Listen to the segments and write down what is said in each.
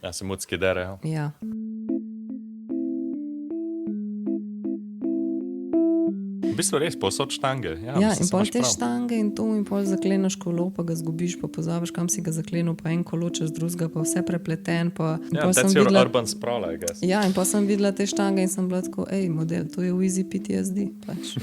Ja, se mucki derejo. Ja. V bistvu res posod štange. Ja, Ja, mislim, in se pol imaš te prav. štange in to, in pol zakleneš kolo, pa ga zgubiš, pa pozabiš, kam si ga zaklenil, pa en kolo čez drugega, pa vse prepleten. In Ja, pol sem that's your videla, urban sprawl, I guess. ja, in pa sem videla te štange in sem bila tako, model, to je v Easy PTSD. Pač,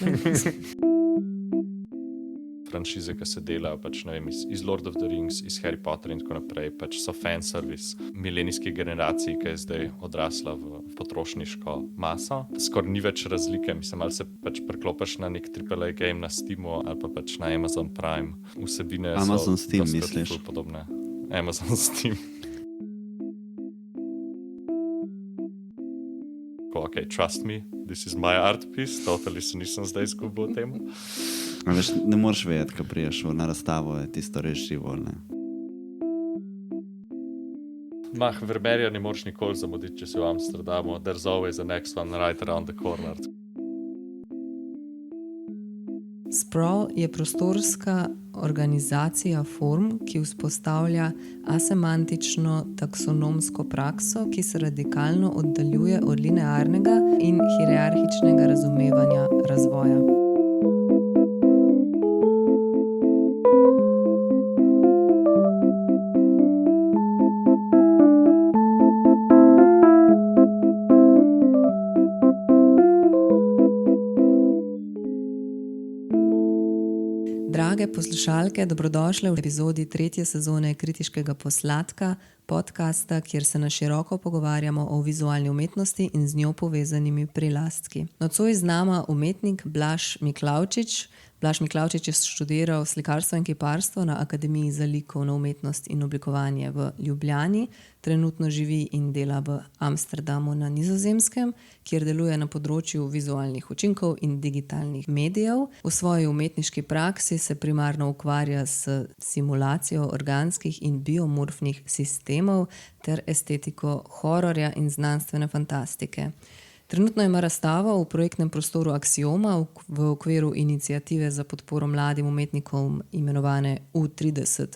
Franšize, ki se delajo pač, ne vem, iz Lord of the Rings, iz Harry Potter in tako naprej, pač so fanservice milenijski generaciji, ki je zdaj odrasla v potrošniško maso. Skoraj ni več razlike, mislim, ali se pač preklopiš na nek AAA game na Steamu ali pa pač na Amazon Prime. Vsebine Amazon so Steam, dostikrat misliš? ful podobne. Amazon Steam. Ok, trust me, this is my art piece, totally se nisem zdaj izgubil o tem. A veš, ne moreš vedeti, ko priješ na razstavo, je tisto res živo, ne? Vermeerja ne moreš nikoli zamuditi, če si v Amsterdamu. There's always the next one right around the corner. Sprawl je prostorska organizacija form, ki vzpostavlja asemantično taksonomsko prakso, ki se radikalno oddaljuje od linearnega in hierarhičnega razumevanja razvoja. Drage poslušalke, dobrodošle v epizodi 3. sezone Kritiškega posladka, podcasta, kjer se na široko pogovarjamo o vizualni umetnosti in z njo povezanimi prilastki. Nocoj z nama umetnik Blaž Miklavčič. Blaž Miklavčič je študiral slikarstvo in kiparstvo na Akademiji za likovno umetnost in oblikovanje v Ljubljani. Trenutno živi in dela v Amsterdamu na Nizozemskem, kjer deluje na področju vizualnih učinkov in digitalnih medijev. V svoji umetniški praksi se primarno ukvarja s simulacijo organskih in biomorfnih sistemov ter estetiko hororja in znanstvene fantastike. Trenutno ima razstavo v projektnem prostoru Aksioma v okviru iniciative za podporo mladim umetnikom imenovane U30+.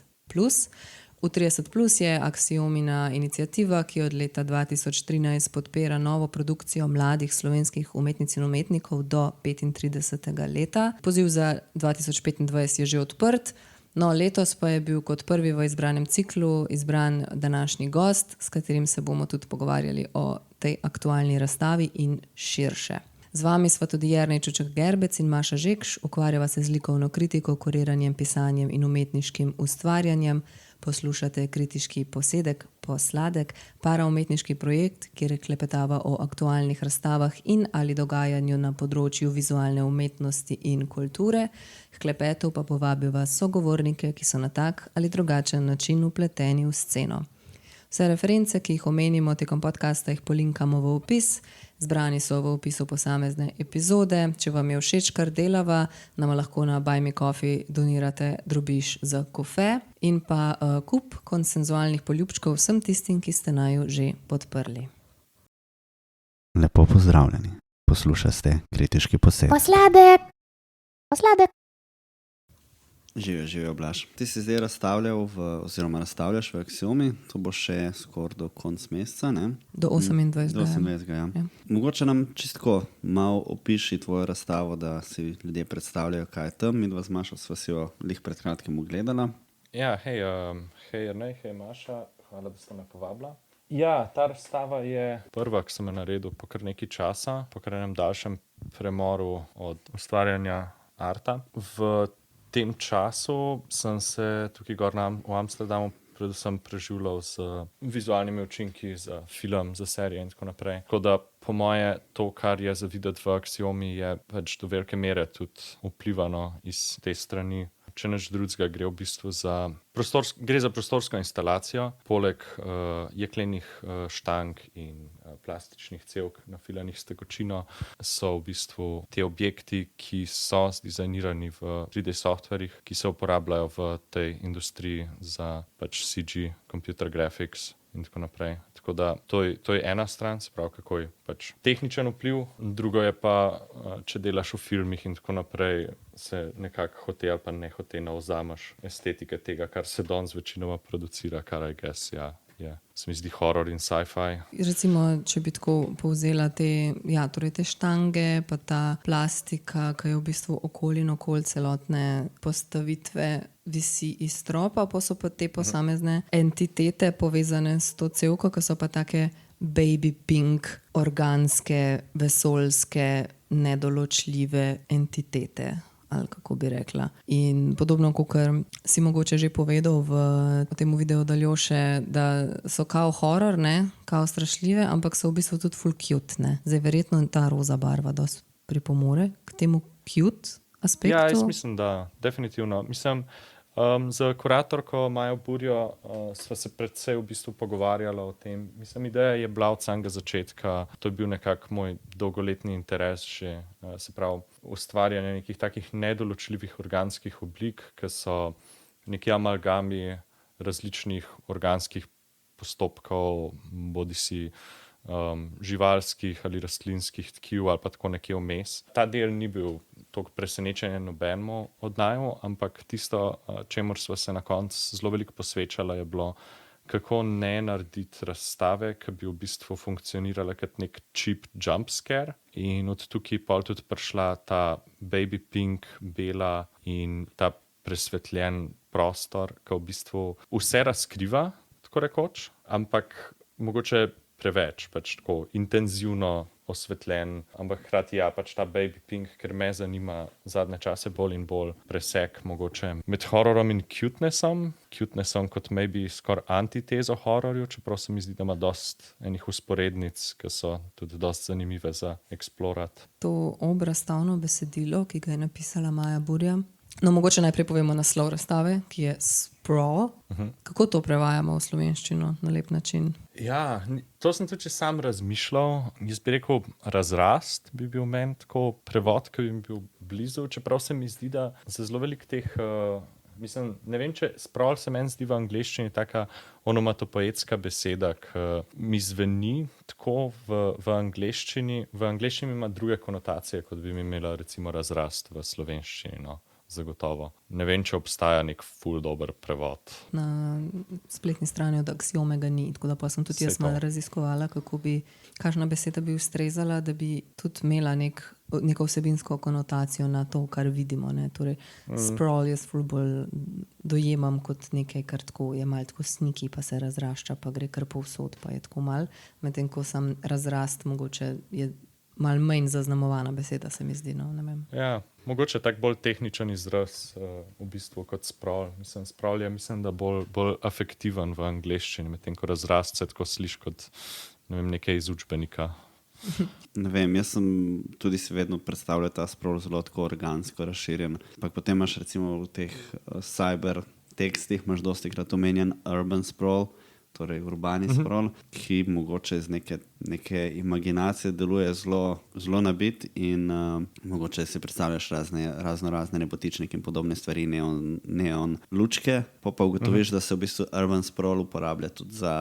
U30+ je Aksiomina iniciativa, ki od leta 2013 podpira novo produkcijo mladih slovenskih umetnic in umetnikov do 35. leta. Poziv za 2025 je že odprt. No, letos pa je bil kot prvi v izbranem ciklu izbran današnji gost, s katerim se bomo tudi pogovarjali o tej aktualni razstavi in širše. Z vami sva tudi Jernej Čuček-Gerbec in Maša Žekš, ukvarjava se z likovno kritiko, kuriranjem, pisanjem in umetniškim ustvarjanjem. Poslušate kritiški posladek, paraumetniški projekt, kjer klepetava o aktualnih razstavah in ali dogajanju na področju vizualne umetnosti in kulture. K klepetu pa povabiva sogovornike, ki so na tak ali drugačen način vpleteni v sceno. Vse reference, ki jih omenimo tekom podcasta, jih polinkamo v opis. Zbrani so v opisu posamezne epizode. Če vam je všeč, kar delava, nam lahko na Buy Me Coffee donirate drobiž za kofe in pa kup konsenzualnih poljubčkov vsem tistim, ki ste naju že podprli. Lepo pozdravljeni. Poslušate kritiški posed. Posladek! Živijo, Blaž. Ti si zdaj razstavljaš v Aksiomi, to bo še skoraj do konca meseca, ne? Do 28. Do 28. Ja. Ja. Mogoče nam čistko malo opiši tvojo razstavo, da si ljudje predstavljajo, kaj je tam. Midva z Mašo sva si jo lih pred kratkim ogledala. Ja, hej Jernej, hej Maša, hvala, da ste me povabila. Ja, ta razstava je prva, ki sem jo naredil po kar nekaj časa, po kar enem daljšem premoru od ustvarjanja arta. V tem času sem se tukaj gor v Amsterdamu predvsem preživljal z vizualnimi učinki, za film, za serije in tako naprej. Tako da po moje to, kar je za videti v Aksiomi, je pač do velike mere tudi vplivano iz te strani. Če nič drugega, gre v bistvu za prostorsko instalacijo. Poleg jeklenih štang in plastičnih cevk nafilanih s tekočino so v bistvu ti objekti, ki so zdizajnirani v 3D softverjih, ki se uporabljajo v tej industriji za pač CG, computer graphics in tako naprej. Tako da to je ena stran, se pravi, kako je pač tehničen vpliv. Drugo je pa, če delaš v filmih in tako naprej, se nekako hote ali pa ne hote navzameš estetike tega, kar se danes večinoma producira, kar I guess, ja, se mi zdi horor in sci-fi. Recimo, če bi tako povzela torej te štange, pa ta plastika, ki je v bistvu okoli in okoli celotne postavitve visi iz stropa, pa so pa te posamezne entitete povezane s to cevko, ki so pa take baby pink, organske, vesoljske, nedoločljive entitete. Ali kako bi rekla. In podobno, kot si mogoče že povedal v tem videu Daljoše, da so kao horor, ne, kao strašljive, ampak so v bistvu tudi full cute, ne. Zdaj verjetno ta roza barva dosti pripomore k temu cute aspektu. Ja, jaz mislim, da definitivno. Mislim, z kuratorko Majo Burjo sva se predvsej v bistvu pogovarjala o tem. Mislim, ideja je bila od samega začetka. To je bil nekako moj dolgoletni interes že, se pravi, ustvarjanje nekih takih nedoločljivih organskih oblik, ki so neki amalgami različnih organskih postopkov, bodisi živalskih ali rastlinskih tkiv ali pa tako nekje vmes. Ta del ni bil toliko presenečenje nobenemu od naju, ampak tisto, čemur sva se na koncu zelo veliko posvečala, je bilo, kako ne narediti razstave, ki bi v bistvu funkcionirala kot nek cheap jump scare. In od tukaj pol tudi prišla ta baby pink, bela in ta presvetljen prostor, ki v bistvu vse razkriva, tako rekoč, ampak mogoče preveč, pač tako intenzivno osvetljen, ampak hkrati pač ta baby pink, ker me zanima zadnje čase bolj in bolj presek mogoče med hororom in cutenessom kot maybe skoraj antitezo hororju, čeprav se mi zdi, da ima dost enih usporednic, ki so tudi dost zanimive za eksplorati. To obrazstavno besedilo, ki ga je napisala Maja Burja. No, mogoče najprej povemo naslov razstave, ki je Sprawl. Kako to prevajamo v slovenščino na lep način? Ja, to sem tudi sam razmišljal. Jaz bi rekel, razrast bi bil meni tako prevod, ki bi mi bil blizu, čeprav se mi zdi, da za zelo veliko teh, mislim, ne vem, če sprawl se meni zdi v angleščini taka onomatopoetska beseda, ki mi zveni tako v angleščini. V angleščini ima druge konotacije, kot bi mi imela recimo razrast v slovenščini, no. Zagotovo. Ne vem, če obstaja nek ful dober prevod. Na spletni strani od Axiome ga ni, tako da pa sem tudi jaz malo raziskovala, kakšna beseda bi ustrezala, da bi tudi imela neko vsebinsko konotacijo na to, kar vidimo, ne. Torej, sprawl jaz ful bolj dojemam kot nekaj, kar tako je malo tako sniki, pa se razrašča, pa gre kar povsod, pa je tako malo. Medtem ko sam razrast mogoče je malo manj zaznamovana beseda, se mi zdi, no, ne vem. Ja, mogoče tak bolj tehničen izraz v bistvu kot sprawl. Sprawl je, mislim, da bolj afektiven v angleščini, medtem ko razrast se tako sliši kot, ne vem, nekaj iz učbenika. Ne vem, jaz sem tudi si vedno predstavljal ta sprawl zelo tako organsko razširjen. Pa potem imaš recimo v teh cyber tekstih imaš dostikrat omenjen urban sprawl, torej urbani sprawl, ki mogoče iz neke imaginacije deluje zelo nabit in mogoče si predstavljaš razne nebotičnike in podobne stvari, neon lučke, pa ugotoviš, da se v bistvu urban sprawl uporablja tudi za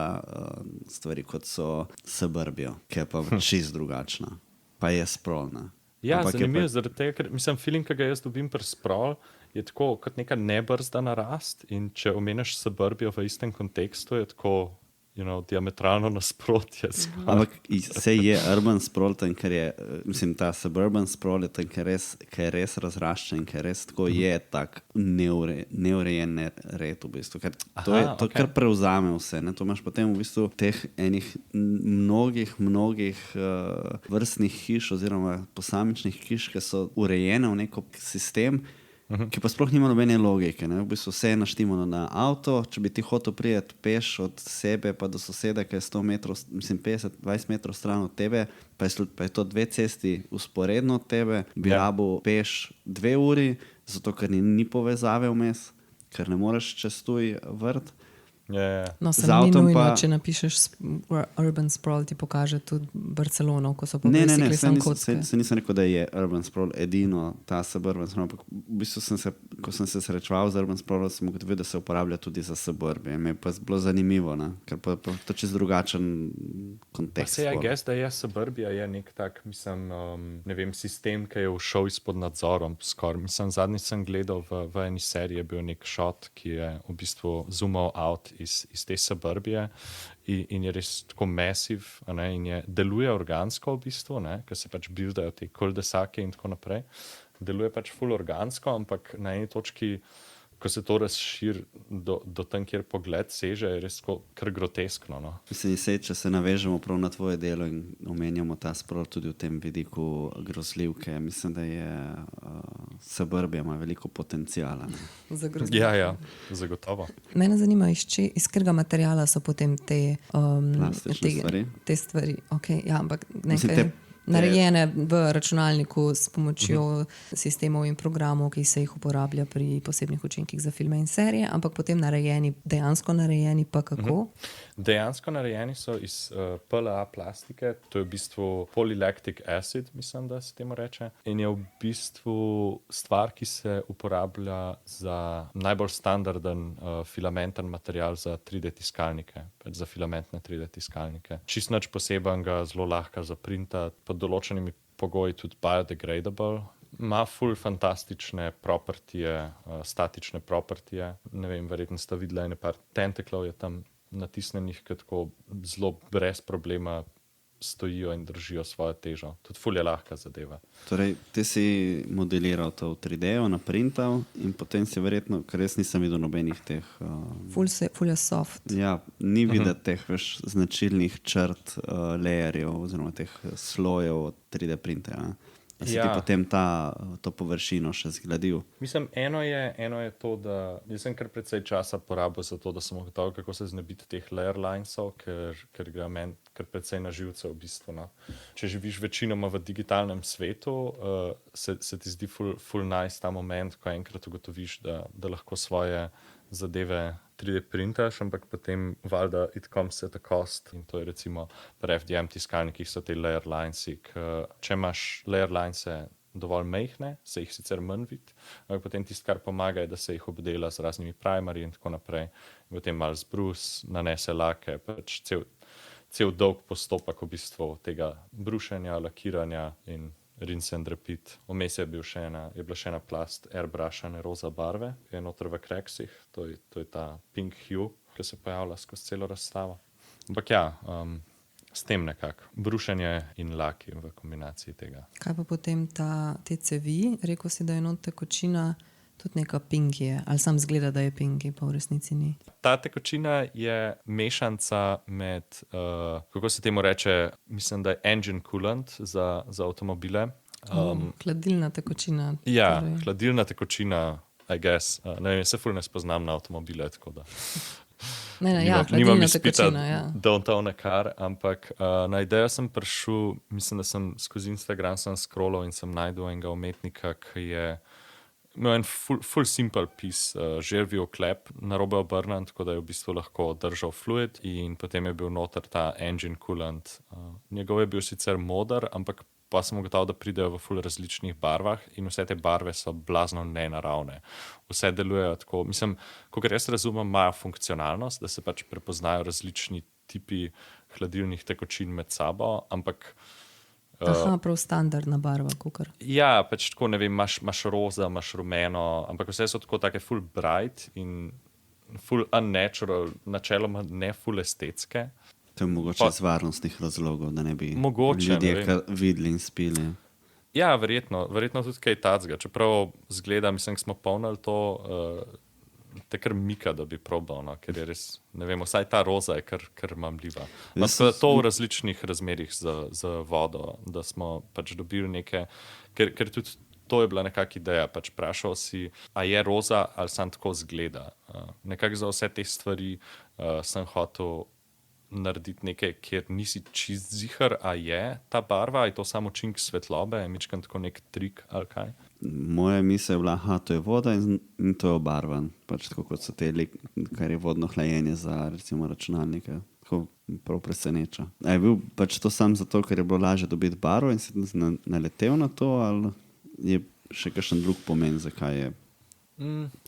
stvari, kot so suburbia, ki je pa čisto drugačna, pa je sprawlna. Ja, zanimivo, zaradi tega, ker mislim, feeling, ki ga jaz dobim pri sprawl, je tako kot neka nebrzdana rast in če omeniš suburbijo v istem kontekstu, je tako, diametralno nasprotje. Ampak sej je urban sprawl tam, ker je, mislim, ta suburban sprawl je tam, ker je res razraščen, ker res tako je tak neurejen red v bistvu. Ker to kar prevzame vse, ne? To imaš potem v bistvu teh enih mnogih vrstnih hiš oziroma posamičnih hiš, ki so urejene v neko sistem, ki pa sploh nima nobene logike, ne? V bistvu vse je naštimano na avto, če bi ti hotel priti peš od sebe pa do soseda, ki je 100 metrov, mislim 50-20 metrov stran od tebe, pa je to 2 cesti usporedno od tebe, bi rabil peš 2 uri, zato ker ni povezave vmes, ker ne moreš čez tuj vrt. No, sem ni nujno, če napišeš urban sprawl, ti pokaže tudi Barcelono, ko so pa basically sam kocke. Se nisem rekel, da je urban sprawl edino ta suburban sprawl, ampak v bistvu ko sem se srečeval z urban sprawlom, sem ugotovil, da se uporablja tudi za suburbie. Me je pa bilo zanimivo, ne? Ker pa to čez drugačen kontekst. Se je, da je Suburbia je nek tak, mislim, ne vem, sistem, ki je všel izpod nadzorom skoraj. Mislim, zadnjič sem gledal v eni seriji, je bil nek shot, ki je v bistvu zoomal out iz te Suburbije in je res tako massiv, in deluje organsko v bistvu, ker se pač buildajo te cul-de-sace in tako naprej. Deluje pač ful organsko, ampak na eni točki, ko se to razširi do tam, kjer pogled seže, je res kar groteskno. No? Mislim, če se navežemo prav na tvoje delo in omenjamo ta sprol tudi v tem vidiku grozljivke, mislim, da je Suburbia ima veliko potencijala. Za grozljivke. Ja, zagotovo. Mene zanima, iz katerega materiala so potem te stvari. Te stvari. Okay, ja, ampak Mislim, nekaj narejene v računalniku s pomočjo sistemov in programov, ki se jih uporablja pri posebnih učinkih za filme in serije, ampak potem dejansko narejeni pa kako? Dejansko narejeni so iz PLA plastike, to je v bistvu polylactic acid, mislim, da se temu reče, in je v bistvu stvar, ki se uporablja za najbolj standarden filamenten material za 3D tiskalnike, za filamentne 3D tiskalnike. Čist nič posebenega, zelo lahko za printati, pod določenimi pogoji tudi biodegradable. Ima ful fantastične propertije, statične propertije. Ne vem, verjetno ste videli ene par tentaklov je tam natisnenih, ki tako zelo brez problema stojijo in držijo svojo težo. Tudi ful je lahka zadeva. Torej, ti si modeliral to v 3D-u, naprintal in potem si verjetno, ker res nisem videl nobenih teh... Ful je soft. Ja, ni videti teh značilnih črt layerjev oziroma teh slojev od 3D printerja. Da si ti potem to površino še zgradil. Mislim, eno je to, da jaz sem kar precej časa porabil za to, da sem ugotovil, kako se znebiti teh layer linesov, ker gre meni kar precej na živce v bistvu. No. Če živiš večinoma v digitalnem svetu, se ti zdi ful nice ta moment, ko enkrat ugotoviš, da lahko svoje zadeve 3D printaš, ampak potem valjda it comes at a cost. In to je recimo pri FDM tiskalnikih so te layer linesi. Če imaš layer linese dovolj mehne, se jih sicer manj vidi, ampak potem tisto, kar pomaga, je, da se jih obdela z raznimi primerji in tako naprej. In potem malo zbrus, nanese lake, pač cel dolg postopek v bistvu tega brušenja, lakiranja in rinse and repeat. Vmes je bila še ena plast airbrushane roza barve, ki je noter v kreksih, to je ta pink hue, ki se pojavlja skozi celo razstavo. Ampak ja, s tem nekako, brušenje in laki v kombinaciji tega. Kaj pa potem te cevi? Rekel si, da je not tekočina tudi neka pinki je, ali sam zgleda, da je pinki, pa v resnici ni. Ta tekočina je mešanca med, kako se temu reče, mislim, da je engine coolant za avtomobile. Hladilna tekočina. Ja, hladilna tekočina, I guess. Ne vem, se ful ne spoznam na avtomobile, tako da... Nimam izpita Downtown Car, ampak na idejo sem prišel, mislim, da sem skozi Instagram scrollal in sem najdel enega umetnika, ki je imel en full simple piece, želvi oklep narobe obrnan, tako da je v bistvu lahko držal fluid in potem je bil noter ta engine coolant. Njegov je bil sicer moder, ampak pa sem ugotovil, da pridejo v ful različnih barvah in vse te barve so blazno nenaravne. Vse delujejo tako, mislim, kakor jaz razumem, imajo funkcionalnost, da se pač prepoznajo različni tipi hladilnih tekočin med sabo, ampak Aha, prav standardna barva, kukar. Ja, pač tako, ne vem, imaš roza, imaš rumeno, ampak vse so tako take full bright in full unnatural, načeloma ne full estetske. To je mogoče iz varnostnih razlogov, da ne bi ljudje videli in spili. Ja, verjetno tudi kaj tacga, čeprav zgleda, mislim, smo polnili to, te kar mika, da bi probal, no, ker je res, ne vem, vsaj ta roza je kar mamljiva. To v različnih razmerih z vodo, da smo pač dobili neke, ker tudi to je bila nekak ideja, pač vprašal si, a je roza ali sam tako zgleda. Nekako za vse te stvari sem hotel narediti nekaj, kjer nisi čist zihar, a je ta barva, je to samo učink svetlobe, je mičkan tako nek trik ali kaj? Moja misel je bila, to je voda in to je obarvan, pač tako kot so te, kar je vodno hlajenje za recimo računalnike. Tako prav preseneča. A je bil pač to sam zato, ker je bilo lažje dobiti barvo in si naletel na to, ali je še kakšen drug pomen, zakaj je?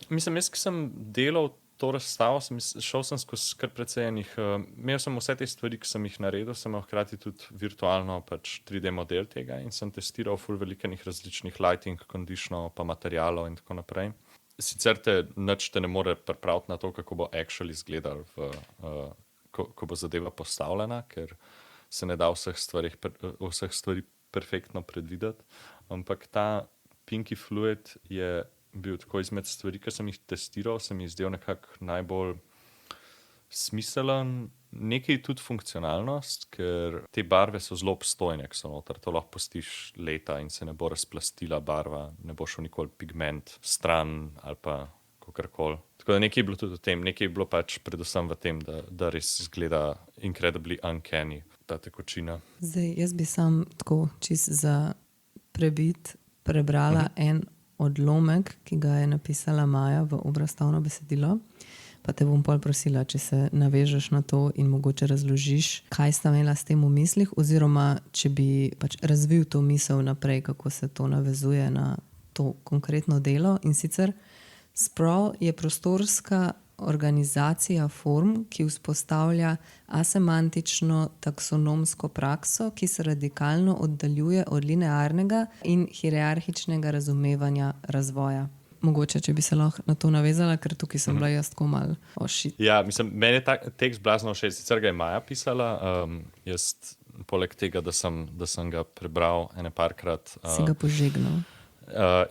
Mislim, jaz, ki sem delal to razstavo šel sem skozi kar precej enih, imel sem vse te stvari, ki sem jih naredil, sem imel hkrati tudi virtualno pač 3D model tega in sem testiral ful velikih različnih lighting conditionov, pa materialov in tako naprej. Sicer nič te ne more pripraviti na to, kako bo actually izgledal, ko bo zadeva postavljena, ker se ne da vseh stvari perfektno predvideti, ampak ta Pinky Fluid je bil tako izmed stvari, ki sem jih testiral, se mi zdel nekako najbolj smiselen, nekaj tudi funkcionalnost, ker te barve so zelo obstojne, ki so noter, to lahko pustiš leta in se ne bo razplastila barva, ne bo šel nikoli pigment stran ali pa kakorkoli. Tako da nekaj je bilo tudi v tem, nekaj je bilo pač predvsem v tem, da res izgleda incredibly uncanny ta tekočina. Zdaj, jaz bi sam tako čist za prebit prebrala en odlomek, ki ga je napisala Maja v obrazstavno besedilo, pa te bom pol prosila, če se navežeš na to in mogoče razložiš, kaj sta imela s tem v mislih, oziroma če bi pač razvil to misel naprej, kako se to navezuje na to konkretno delo. In sicer sprawl je prostorska organizacija form, ki vzpostavlja asemantično taksonomsko prakso, ki se radikalno oddaljuje od linearnega in hierarhičnega razumevanja razvoja. Mogoče, če bi se lahko na to navezala, ker tukaj sem bila jaz tako malo ošit. Ja, mislim, meni je tekst blazno všeč, sicer ga je Maja pisala, jaz poleg tega, da sem ga prebral ene parkrat. Si ga požegnal.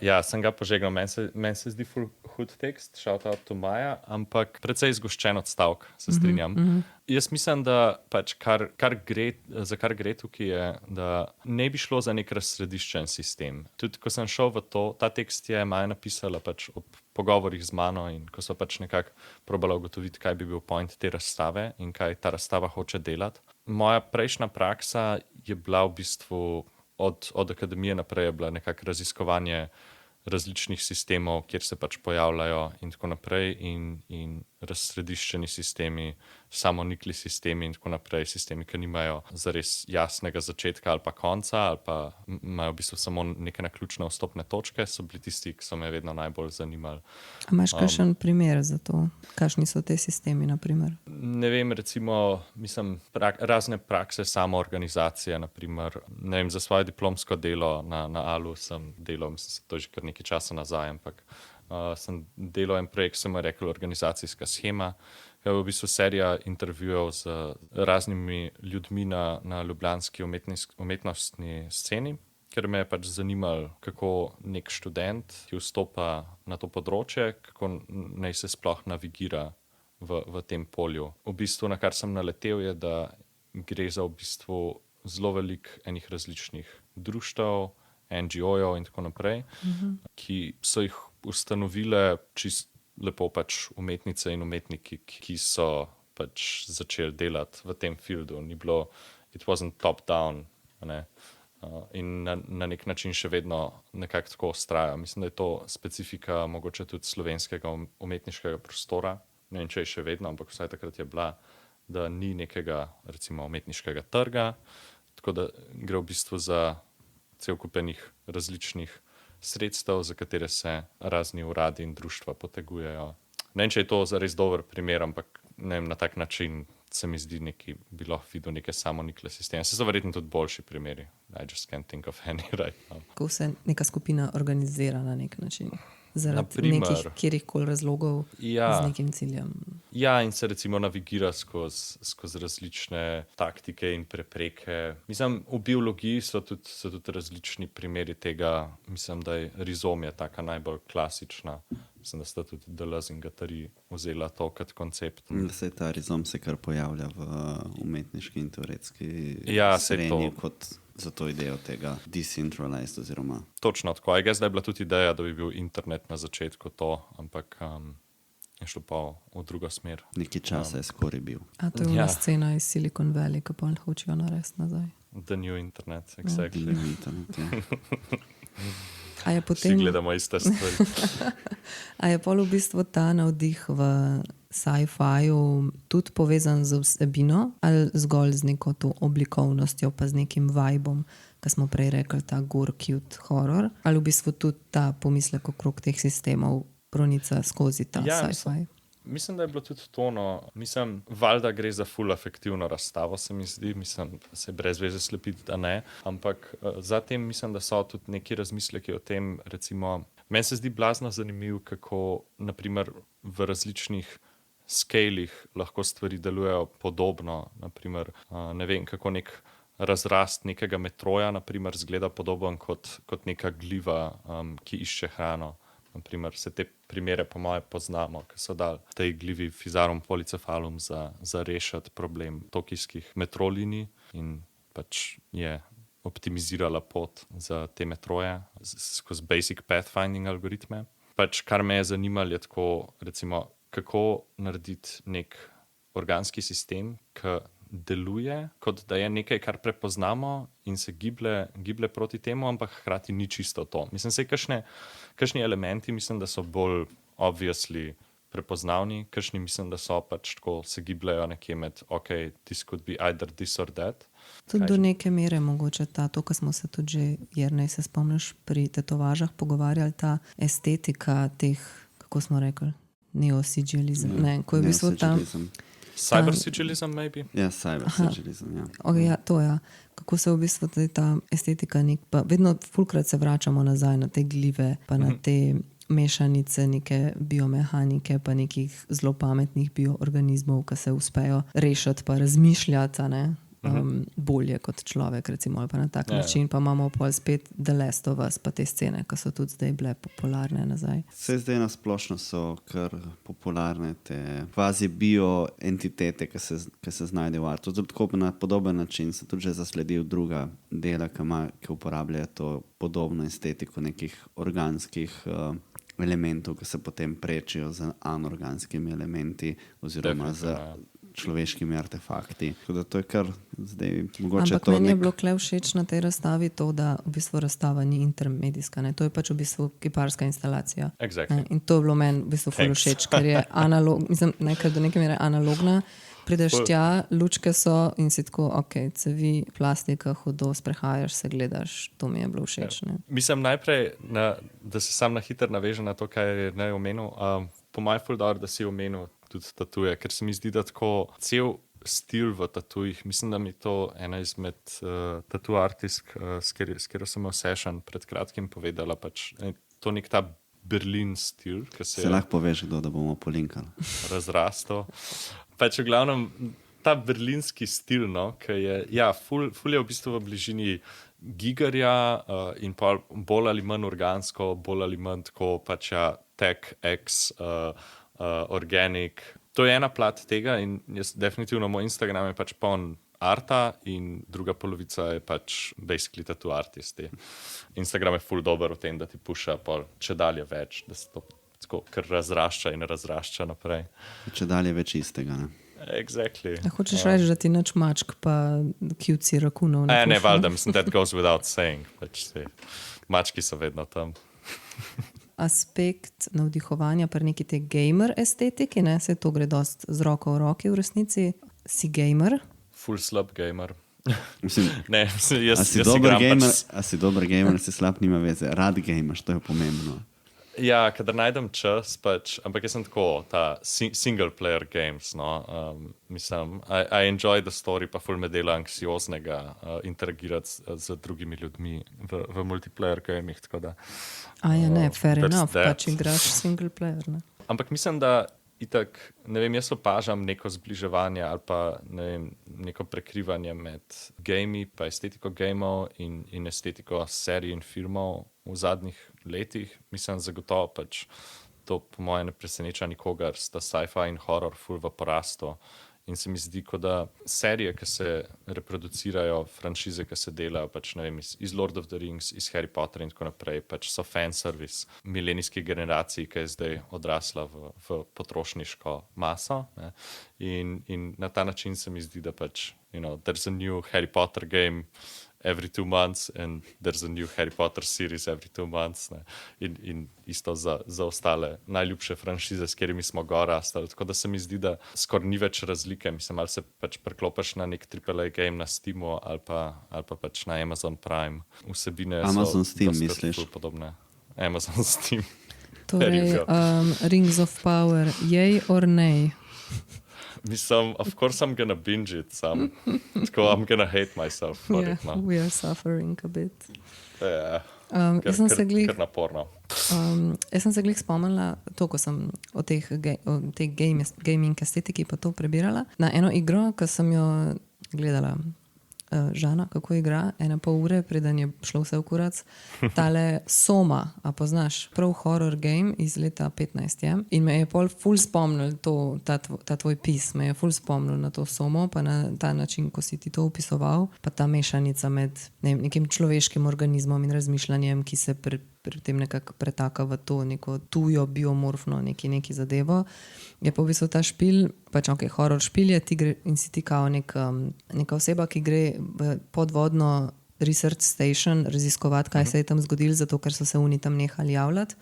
Ja, sem ga požegnal, meni se zdi ful hud tekst, shout out to Maja, ampak precej zgoščen odstavek, se strinjam. Jaz mislim, da pač za kar gre tukaj je, da ne bi šlo za nek razsrediščen sistem. Tudi ko sem šel v to, ta tekst je Maja napisala pač ob pogovorih z mano in ko so pač nekako probala ugotoviti, kaj bi bil point te razstave in kaj ta razstava hoče delati. Moja prejšnja praksa je bila v bistvu od akademije naprej je bila nekako raziskovanje različnih sistemov, kjer se pač pojavljajo in tako naprej in razsrediščeni sistemi, samonikli sistemi in tako naprej, sistemi, ki nimajo zares jasnega začetka ali pa konca ali pa imajo v bistvu samo neke naključne vstopne točke, so bili tisti, ki so me vedno najbolj zanimali. A imaš kakšen primer za to? Kakšni so te sistemi, na primer? Ne vem, recimo, mislim, razne prakse samoorganizacije, na primer, ne vem, za svoje diplomsko delo na ALU sem delal, mislim, to je že kar nekaj časa nazaj, ampak sem delal en projekt, sem rekel organizacijska shema, je v bistvu serija intervjujev z raznimi ljudmi na ljubljanski umetnostni sceni, ker me je pač zanimalo, kako nek študent, ki vstopa na to področje, kako naj se sploh navigira v tem polju. V bistvu, na kar sem naletel, je, da gre za v bistvu zelo veliko enih različnih društev, NGO-jev in tako naprej, ki so jih ustanovile čist lepo pač umetnice in umetniki, ki so pač začeli delati v tem fieldu. Ni bilo, it wasn't top down, ne? In na nek način še vedno nekako tako vztraja. Mislim, da je to specifika mogoče tudi slovenskega umetniškega prostora. Ne vem, če je še vedno, ampak vsaj takrat je bila, da ni nekega recimo umetniškega trga, tako da gre v bistvu za cel kupenih različnih sredstev, za katere se razni uradi in društva potegujejo. Ne vem, če je to zares dober primer, ampak ne vem, na tak način se mi zdi bi lahko videl neke samonikle sisteme. Se so verjetno tudi boljši primeri. I just can't think of any right now. Kako se neka skupina organizira na nek način? Zaradi Naprimer, nekih kjerihkoli razlogov z nekim ciljem. Ja, in se recimo navigira skozi različne taktike in prepreke. Mislim, v biologiji so tudi različni primeri tega. Mislim, da je rizom je taka najbolj klasična. Mislim, da sta tudi Deleuze in Guattari vzela to kot koncept. Saj ta rizom se kar pojavlja v umetniški in teoretski srednji kot za to idejo tega decentralized oziroma. Točno tako. Zdaj je bila tudi ideja, da bi bil internet na začetku to, ampak je šlo pa v drugo smer. Nekaj časa je skoraj bil. A to je ona scena iz Silicon Valley, ki pa hočejo narediti nazaj. The new internet, exactly. The new internet, ja. A je potem... Vsi gledamo iste stvari. A je pol v bistvu ta navdih v sci-fiju tudi povezan z vsebino ali zgolj z neko to oblikovnostjo pa z nekim vibom, ki smo prej rekli, ta gore cute horror, ali v bistvu tudi ta pomislek okrog teh sistemov pronica skozi ta sci-fi? Mislim, da je bilo tudi to, mislim, valjda gre za full afektivno razstavo, se mi zdi, mislim, se brez veze slepiti, da ne, ampak zatem mislim, da so tudi neki razmisleki o tem, recimo, meni se zdi blazno zanimiv, kako, naprimer, v različnih skalih lahko stvari delujejo podobno, naprimer, ne vem, kako nek razrast nekega metroja, naprimer, zgleda podoben kot neka gliva, ki išče hrano. Naprimer, se te primere po moje poznamo, ki so dali tej glivi Physarum polycephalum za rešiti problem tokijskih metrolinij in pač je optimizirala pot za te metroje skozi basic pathfinding algoritme. Pač kar me je zanimalo je tako, recimo, kako narediti nek organski sistem, ki deluje, kot da je nekaj, kar prepoznamo in se giblje proti temu, ampak hkrati ni čisto to. Mislim, se kakšni elementi, mislim, da so bolj obviously prepoznavni, kakšni mislim, da so pač tako se gibljajo nekje med, ok, this could be either this or that. Tudi do neke mere mogoče to, ko smo se tudi že, Jernej, se spomniš, pri tetovažah pogovarjali, ta estetika teh, kako smo rekli, neosigilizem, ne, ko je v bistvu tam... Cyber-sigilizem, maybe? Ja, cyber-sigilizem, ja. Okay, ja, to ja. Kako se v bistvu ta estetika, pa vedno fulkrat se vračamo nazaj na te glive, pa na te mešanice neke biomehanike, pa nekih zelo pametnih bioorganizmov, ki se uspejo rešiti pa razmišljati, ne? Bolje kot človek, recimo, ali pa na tak način, pa imamo pa spet The Last of Us, pa te scene, ki so tudi zdaj bile popularne nazaj. Vse zdaj nasplošno so kar popularne te kvazi bioentitete, ki se znajdejo v artu. Tako na podoben način se tudi že zasledil druga dela, ki uporabljajo to podobno estetiko nekih organskih elementov, ki se potem prečijo z anorganskimi elementi oziroma z človeškimi artefakti. Tako da to je kar zdaj mogoče ampak meni je bilo kle všeč na tej razstavi to, da v bistvu razstava ni intermedijska. Ne? To je pač v bistvu kiparska instalacija. Exactly. In to je bilo meni v bistvu ful všeč, ker je mislim, nekaj do neke mere analogna. Prideš tja, lučke so in si tako, ok, cevi, plastika, hudo, sprehajaš se, gledaš, to mi je bilo všeč. Ne? Mislim najprej, da se sam na hiter navežem na to, kaj je ne omenil. Po mojem ful dobro, da si omenil tudi tatuje, ker se mi zdi, da tako cel stil v tatujih, mislim, da mi to ena izmed tattoo artistk, s katero sem imel session pred kratkim povedala, pač to nek ta Berlin stil, ki se lahko poveš, kdo, da bomo polinkali. Razrastel. Pač v glavnem ta berlinski stil, ki je, ja, ful je v bistvu v bližini Gigerja in pa bolj ali manj organsko, bolj ali manj tako pač ja, tech, X, organic. To je ena plat tega in jaz definitivno moj Instagram je pač poln arta in druga polovica je pač basically tattoo artisti. Instagram je ful dober v tem, da ti puša pol če dalje več, da se to tako kar razrašča in razrašča naprej. Če dalje več istega, ne? Exactly. Hočeš reči, da ti nič mačk pa cutesy rakunov ne puša? Ne, valjda, mislim, that goes without saying. Pač mački so vedno tam. Aspekt navdihovanja pri neki te gamer estetiki, ne, se to gre dost z roko v roki v resnici. Si gamer? Full slab gamer. Mislim, ne, jaz si dober gamer, si dober gamer, si slab, nima veze. Rad gamers, to je pomembno. Ja, kadar najdem čas, pač, ampak jaz sem tako, ta single player games, mislim, I enjoy the story, pa ful me dela anksioznega interagirati z drugimi ljudmi v multiplayer gamih, tako da. Ja, ne, fair enough, pač igraš single player, ne. Ampak mislim, da itak, ne vem, jaz opažam neko zbliževanje ali pa, ne vem, neko prekrivanje med gamei pa estetiko gamov in estetiko serij in filmov v zadnjih letih. Mislim, zagotovo pač to po moje ne preseneča nikogar, sta sci-fi in horror ful v porastu. In se mi zdi, kot da serije, ki se reproducirajo, franšize, ki se delajo, pač, ne vem, iz Lord of the Rings, iz Harry Potter in tako naprej, pač so fanservice milenijski generaciji, ki je zdaj odrasla v potrošniško maso. Ne? In na ta način se mi zdi, da pač, there's a new Harry Potter game every 2 months and there's a new Harry Potter series every 2 months. Ne? In isto za ostale najljubše franšize, s katerimi smo gor rastali. Tako da se mi zdi, da skoraj ni več razlike. Mislim, ali se pač preklopiš na nek AAA game na Steamu ali pa pač na Amazon Prime. Vsebine Amazon so Steam, misliš? podobne. Amazon Steam. Torej, Rings of Power, yay or nay? Mislim, of course I'm gonna binge it some. Tako, I'm gonna hate myself for Yeah, it, no. we are suffering a bit. Ja, Jaz sem se glih kar naporno. Jaz sem se glih spomnila, to, ko sem o tej gaming estetiki pa to prebirala, na eno igro, ko sem jo gledala. Žana, kako igra, 1,5 ure, preden je šlo vse v kurac. Tale Soma, a poznaš, prav horror game iz leta 15 je. In me je pol ful spomnil ta tvoj pis, me je ful spomnil na to Somo, pa na ta način, ko si ti to opisoval, pa ta mešanica med nekim človeškim organizmom in razmišljanjem, ki se pri tem nekako pretaka v to neko tujo, biomorfno neki zadevo. Je pa v bistvu ta špil, pač horror špil je, ti gre in si ti kao neka oseba, ki gre v podvodno research station raziskovati, kaj se je tam zgodilo, zato ker so se oni tam nehali javljati.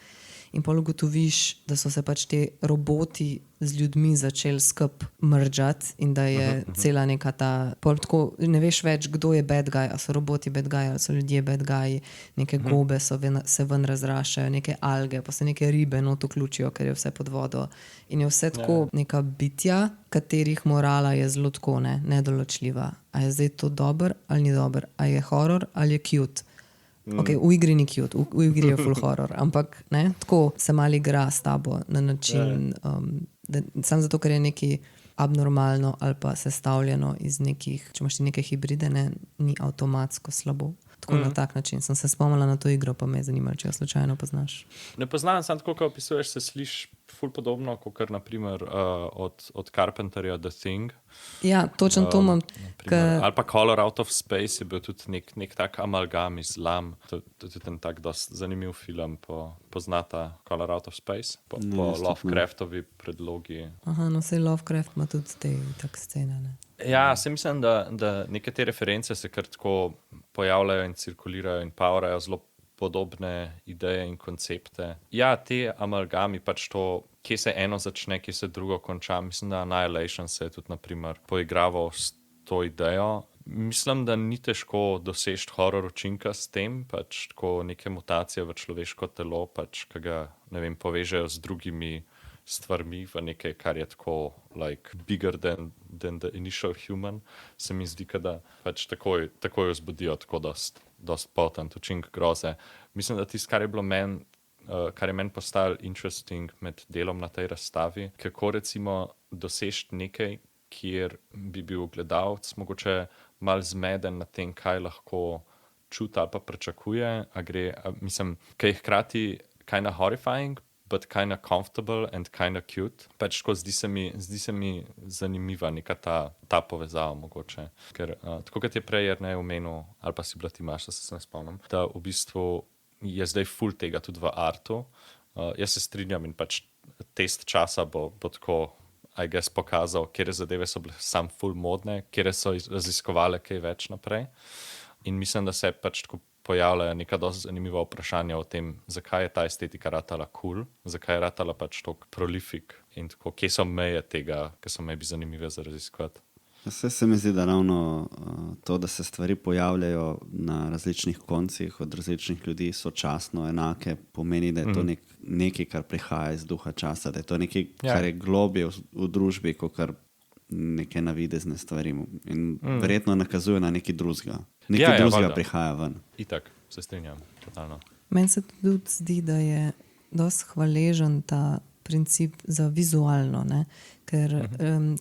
In pol ugotoviš, da so se pač te roboti z ljudmi začeli skup mržati in da je cela neka ta, pol tako ne veš več, kdo je bad guy, a so roboti bad guy, ali so ljudje bad guy, neke gobe se ven razrašajo, neke alge, pa se neke ribe not vključijo, ker je vse pod vodo. In je vse tako neka bitja, katerih morala je zelo tako nedoločljiva. A je zdaj to dober ali ni dober, a je horror ali je cute. Okay, v igri ni cute, v igri je full horror, ampak tako se malo igra s tabo na način, samo zato, ker je nekaj abnormalno ali pa sestavljeno iz nekih, če imaš ti neke hibride, ni avtomatsko slabo. Tako na tak način sem se spomnila na to igro, pa me je zanimalo, če jo slučajno poznaš. Ne poznam, samo tako, ko opisuješ, se sliši ful podobno, kot naprimer od Carpenterja The Thing. Ja, točno to imam. Ali pa Color Out of Space je bil tudi nek tak amalgam iz Lam. To je tudi en tak dost zanimiv film, poznata Color Out of Space, po Lovecraftovi predlogi. Aha, no sej Lovecraft ima tudi te tak scene, ne? Ja, se mislim, da neke te reference se kar tako pojavljajo in cirkulirajo in powerajo zelo podobne ideje in koncepte. Ja, te amalgami pač to, kje se eno začne, kje se drugo konča. Mislim, da Annihilation se je tudi naprimer poigraval s to idejo. Mislim, da ni težko doseči horror učinka s tem, pač tako neke mutacije v človeško telo, pač, ki ga, ne vem, povežejo z drugimi stvarmi v nekaj, kar je tako like bigger than the initial human, se mi zdi, da pač takoj vzbudijo tako dost potent učink groze. Mislim, da tisto, kar je bilo kar je meni postalo interesting med delom na tej razstavi, kako recimo doseči nekaj, kjer bi bil gledalec mogoče malo zmeden na tem, kaj lahko čuti ali pa pričakuje, mislim, kaj je hkrati kinda horrifying, but kinda comfortable and kinda cute. Pač tako zdi se mi zanimiva neka ta povezava mogoče. Ker tako kot je prej Jernej omenil, ali pa si bila ti Maša, se ne spomnim, da v bistvu je zdaj ful tega tudi v artu. Jaz se strinjam in pač test časa bo tako, I guess, pokazal, kjer zadeve so bile sam ful modne, kjer so raziskovale kaj več naprej. In mislim, da se pač tako pojavljajo neka dosti zanimiva vprašanja o tem, zakaj je ta estetika ratala cool, zakaj je ratala pač tako prolific in tako, kje so meje tega, ki so maybe zanimive za raziskovati. Vse se mi zdi, da ravno to, da se stvari pojavljajo na različnih koncih od različnih ljudi sočasno enake, pomeni, da je to nekaj, kar prihaja iz duha časa, da je to nekaj, kar je globje v družbi, kot kar neke navidezne stvari. In verjetno nakazuje na nekaj drugega. Nekaj drugega prihaja ven. Itak, se strinjam, totalno. Meni se tudi zdi, da je dosti hvaležen ta princip za vizualno, ne? Ker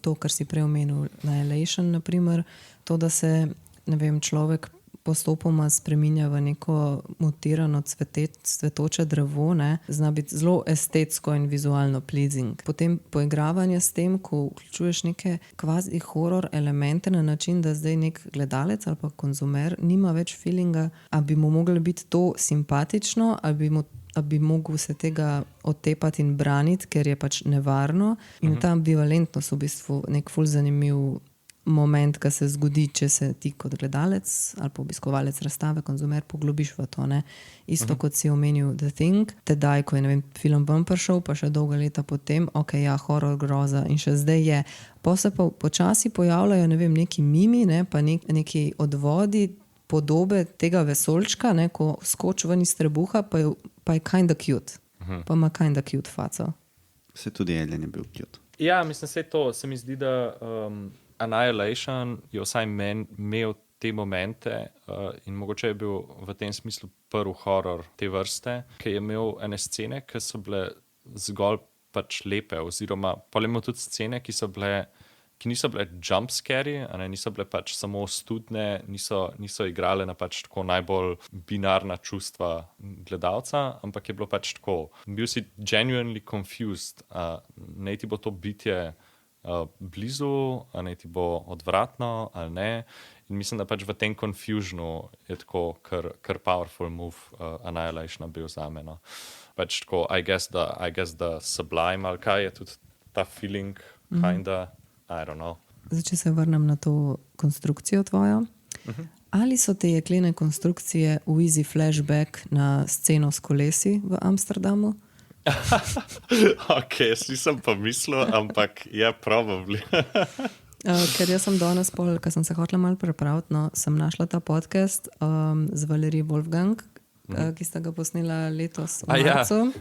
to, kar si prej omenil, Annihilation, naprimer, to, da se, ne vem, človek postopoma spreminja v neko mutirano cvetoče drevo, ne, zna biti zelo estetsko in vizualno pleasing. Potem poigravanje s tem, ko vključuješ neke kvazi horror elemente na način, da zdaj nek gledalec ali pa konzumer nima več feelinga, a bi mu moglo biti to simpatično, ali bi mogel se tega otepati in braniti, ker je pač nevarno. In ta ambivalentnost v bistvu nek ful zanimiv moment, ki se zgodi, če se ti kot gledalec ali pa obiskovalec razstave, konzumer, poglobiš v to. Ne? Isto kot si omenil The Thing, tedaj, ko je, ne vem, film ven prišel, pa še dolga leta potem, horror, groza in še zdaj je. Pa se pa počasi pojavljajo, ne vem, neki mimi, ne, pa neki odvodi, podobe tega vesoljčka, ne, ko skoči ven iz trebuha, pa je kinda cute. pa ima kinda cute faco. Se tudi Alien je bil cute. Ja, mislim, se mi zdi, da Annihilation je vsaj imel te momente in mogoče je bil v tem smislu prvi horor te vrste, ki je imel ene scene, ki so bile zgolj pač lepe, oziroma polemo tudi scene, ki niso bile jumpscary, niso bile pač samo ostudne, niso igrale na pač tako najbolj binarna čustva gledalca, ampak je bilo pač tako. Bil si genuinely confused, naj ti bo to bitje blizu, naj ti bo odvratno ali ne. In mislim, da pač v tem confusionu je tako kar powerful move Annihilationa bil zame. No. Pač tako, I guess the sublime, ali kaj je tudi ta feeling, kinda, I don't know. Zdaj, če se vrnem na to konstrukcijo tvojo. Ali so te jeklene konstrukcije v easy flashback na sceno s kolesi v Amsterdamu? Ok, jaz nisem pa mislil, ampak ja, probably. Ker jaz sem danes, ker sem se hotela malo prepraviti, no, sem našla ta podcast z Valerie Wolfgang, ki sta ga posnela letos v marcu.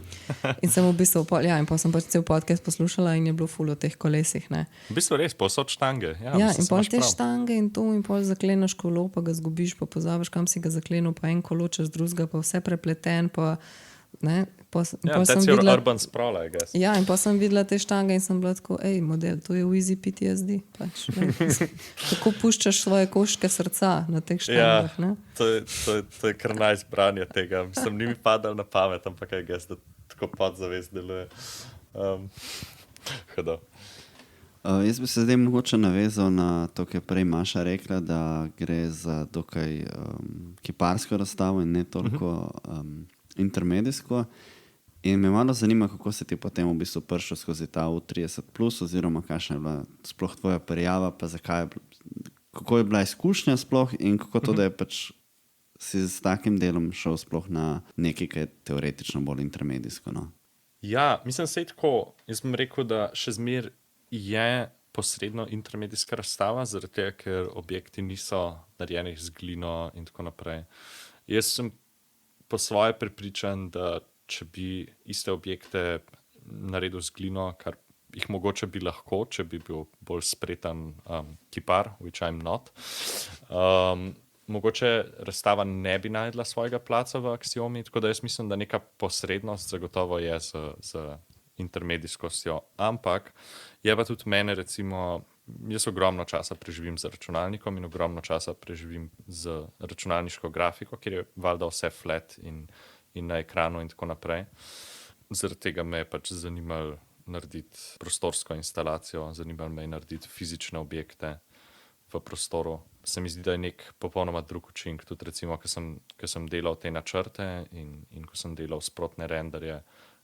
In sem v bistvu, in pa sem pač cel podcast poslušala in je bilo ful o teh kolesih, ne. V bistvu res, posod štange. Ja, in pol te štange in to, in pol zakleneš kolo, pa ga zgubiš, pa pozabiš, kam si ga zaklenil, pa en kolo čez drugega, pa vse prepleten, pa ne. That's your urban sprawl, I guess. Ja, in pa sem videla te štange in sem bila tako, model, to je v easy PTSD. Pač, kako puščaš svoje koščke srca na teh štangah, ne? To je kar najzbranje tega. Mislim, ni mi padal na pamet, ampak I guess, da tako podzavest deluje. Jaz bi se zdaj mogoče navezal na to, kar je prej Maša rekla, da gre za dokaj kiparsko razstavo in ne toliko intermedijsko. In me malo zanima, kako se ti potem v bistvu prišel skozi ta U30+, oziroma kakšna je bila sploh tvoja prijava, pa kako je bila izkušnja sploh in kako to, da je pač si s takim delom šel sploh na nekaj, ki je teoretično bolj intermedijsko, no? Ja, mislim, sej tako. Jaz bom rekel, da še zmer je posredno intermedijska razstava, zaradi tega, ker objekti niso narejeni z glino in tako naprej. Jaz sem po svoje prepričan, da če bi iste objekte naredil z glino, kar jih mogoče bi lahko, če bi bil bolj spreten kipar, which I'm not, mogoče razstava ne bi najdla svojega placa v Aksiomi, tako da jaz mislim, da neka posrednost zagotovo je z intermedijskostjo, ampak je pa tudi mene recimo, jaz ogromno časa preživim z računalnikom in ogromno časa preživim z računalniško grafiko, kjer je valjda vse flat in na ekranu in tako naprej. Zaradi tega me je pač zanimalo narediti prostorsko instalacijo, zanimalo me je narediti fizične objekte v prostoru. Se mi zdi, da je nek popolnoma drug učinek, tudi recimo, ko sem delal te načrte in ko sem delal sprotne renderje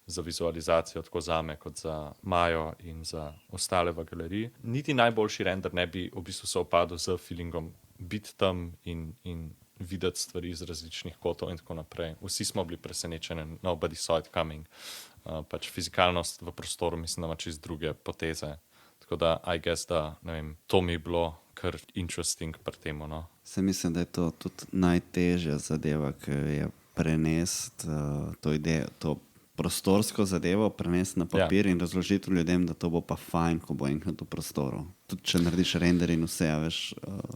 za vizualizacijo, tako zame kot za Majo in za ostale v galeriji. Niti najboljši render ne bi v bistvu se opadel z feelingom biti tam in videti stvari iz različnih kotov in tako naprej. Vsi smo bili presenečeni, nobody saw it coming. Pač fizikalnost v prostoru mislim, da ima čisto druge poteze. Tako da, I guess, da, ne vem, to mi je bilo kar interesting pri temu, no. Se mislim, da je to tudi najtežja zadeva, ki je prenesti to idejo, to prostorsko zadevo, prenesti na papir in razložiti ljudem, da to bo pa fajn, ko bo enkrat v prostoru. Tudi če narediš render in vse, veš.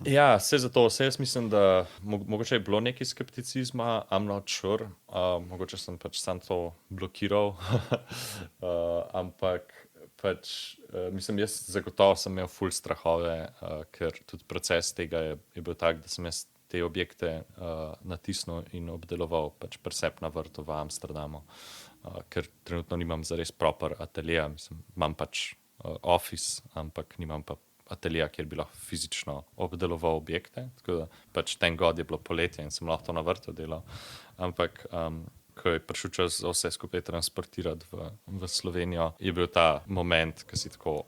Ja, vse zato, jaz mislim, da mogoče je bilo nekaj skepticizma, I'm not sure, mogoče sem pač sam to blokiral, ampak pač, mislim, jaz zagotovo sem imel ful strahove, ker tudi proces tega je bil tak, da sem jaz te objekte natisnil in obdeloval pač presep na vrtu v Amsterdamu, ker trenutno nimam zares proper ateljeja, mislim, imam pač office, ampak nimam pa ateljeja, kjer bi lahko fizično obdeloval objekte, tako da pač thank God je bilo poletje in sem lahko to na vrtu delal, ampak ko je prišel čas vse skupaj transportirati v Slovenijo, je bil ta moment, ko si tako,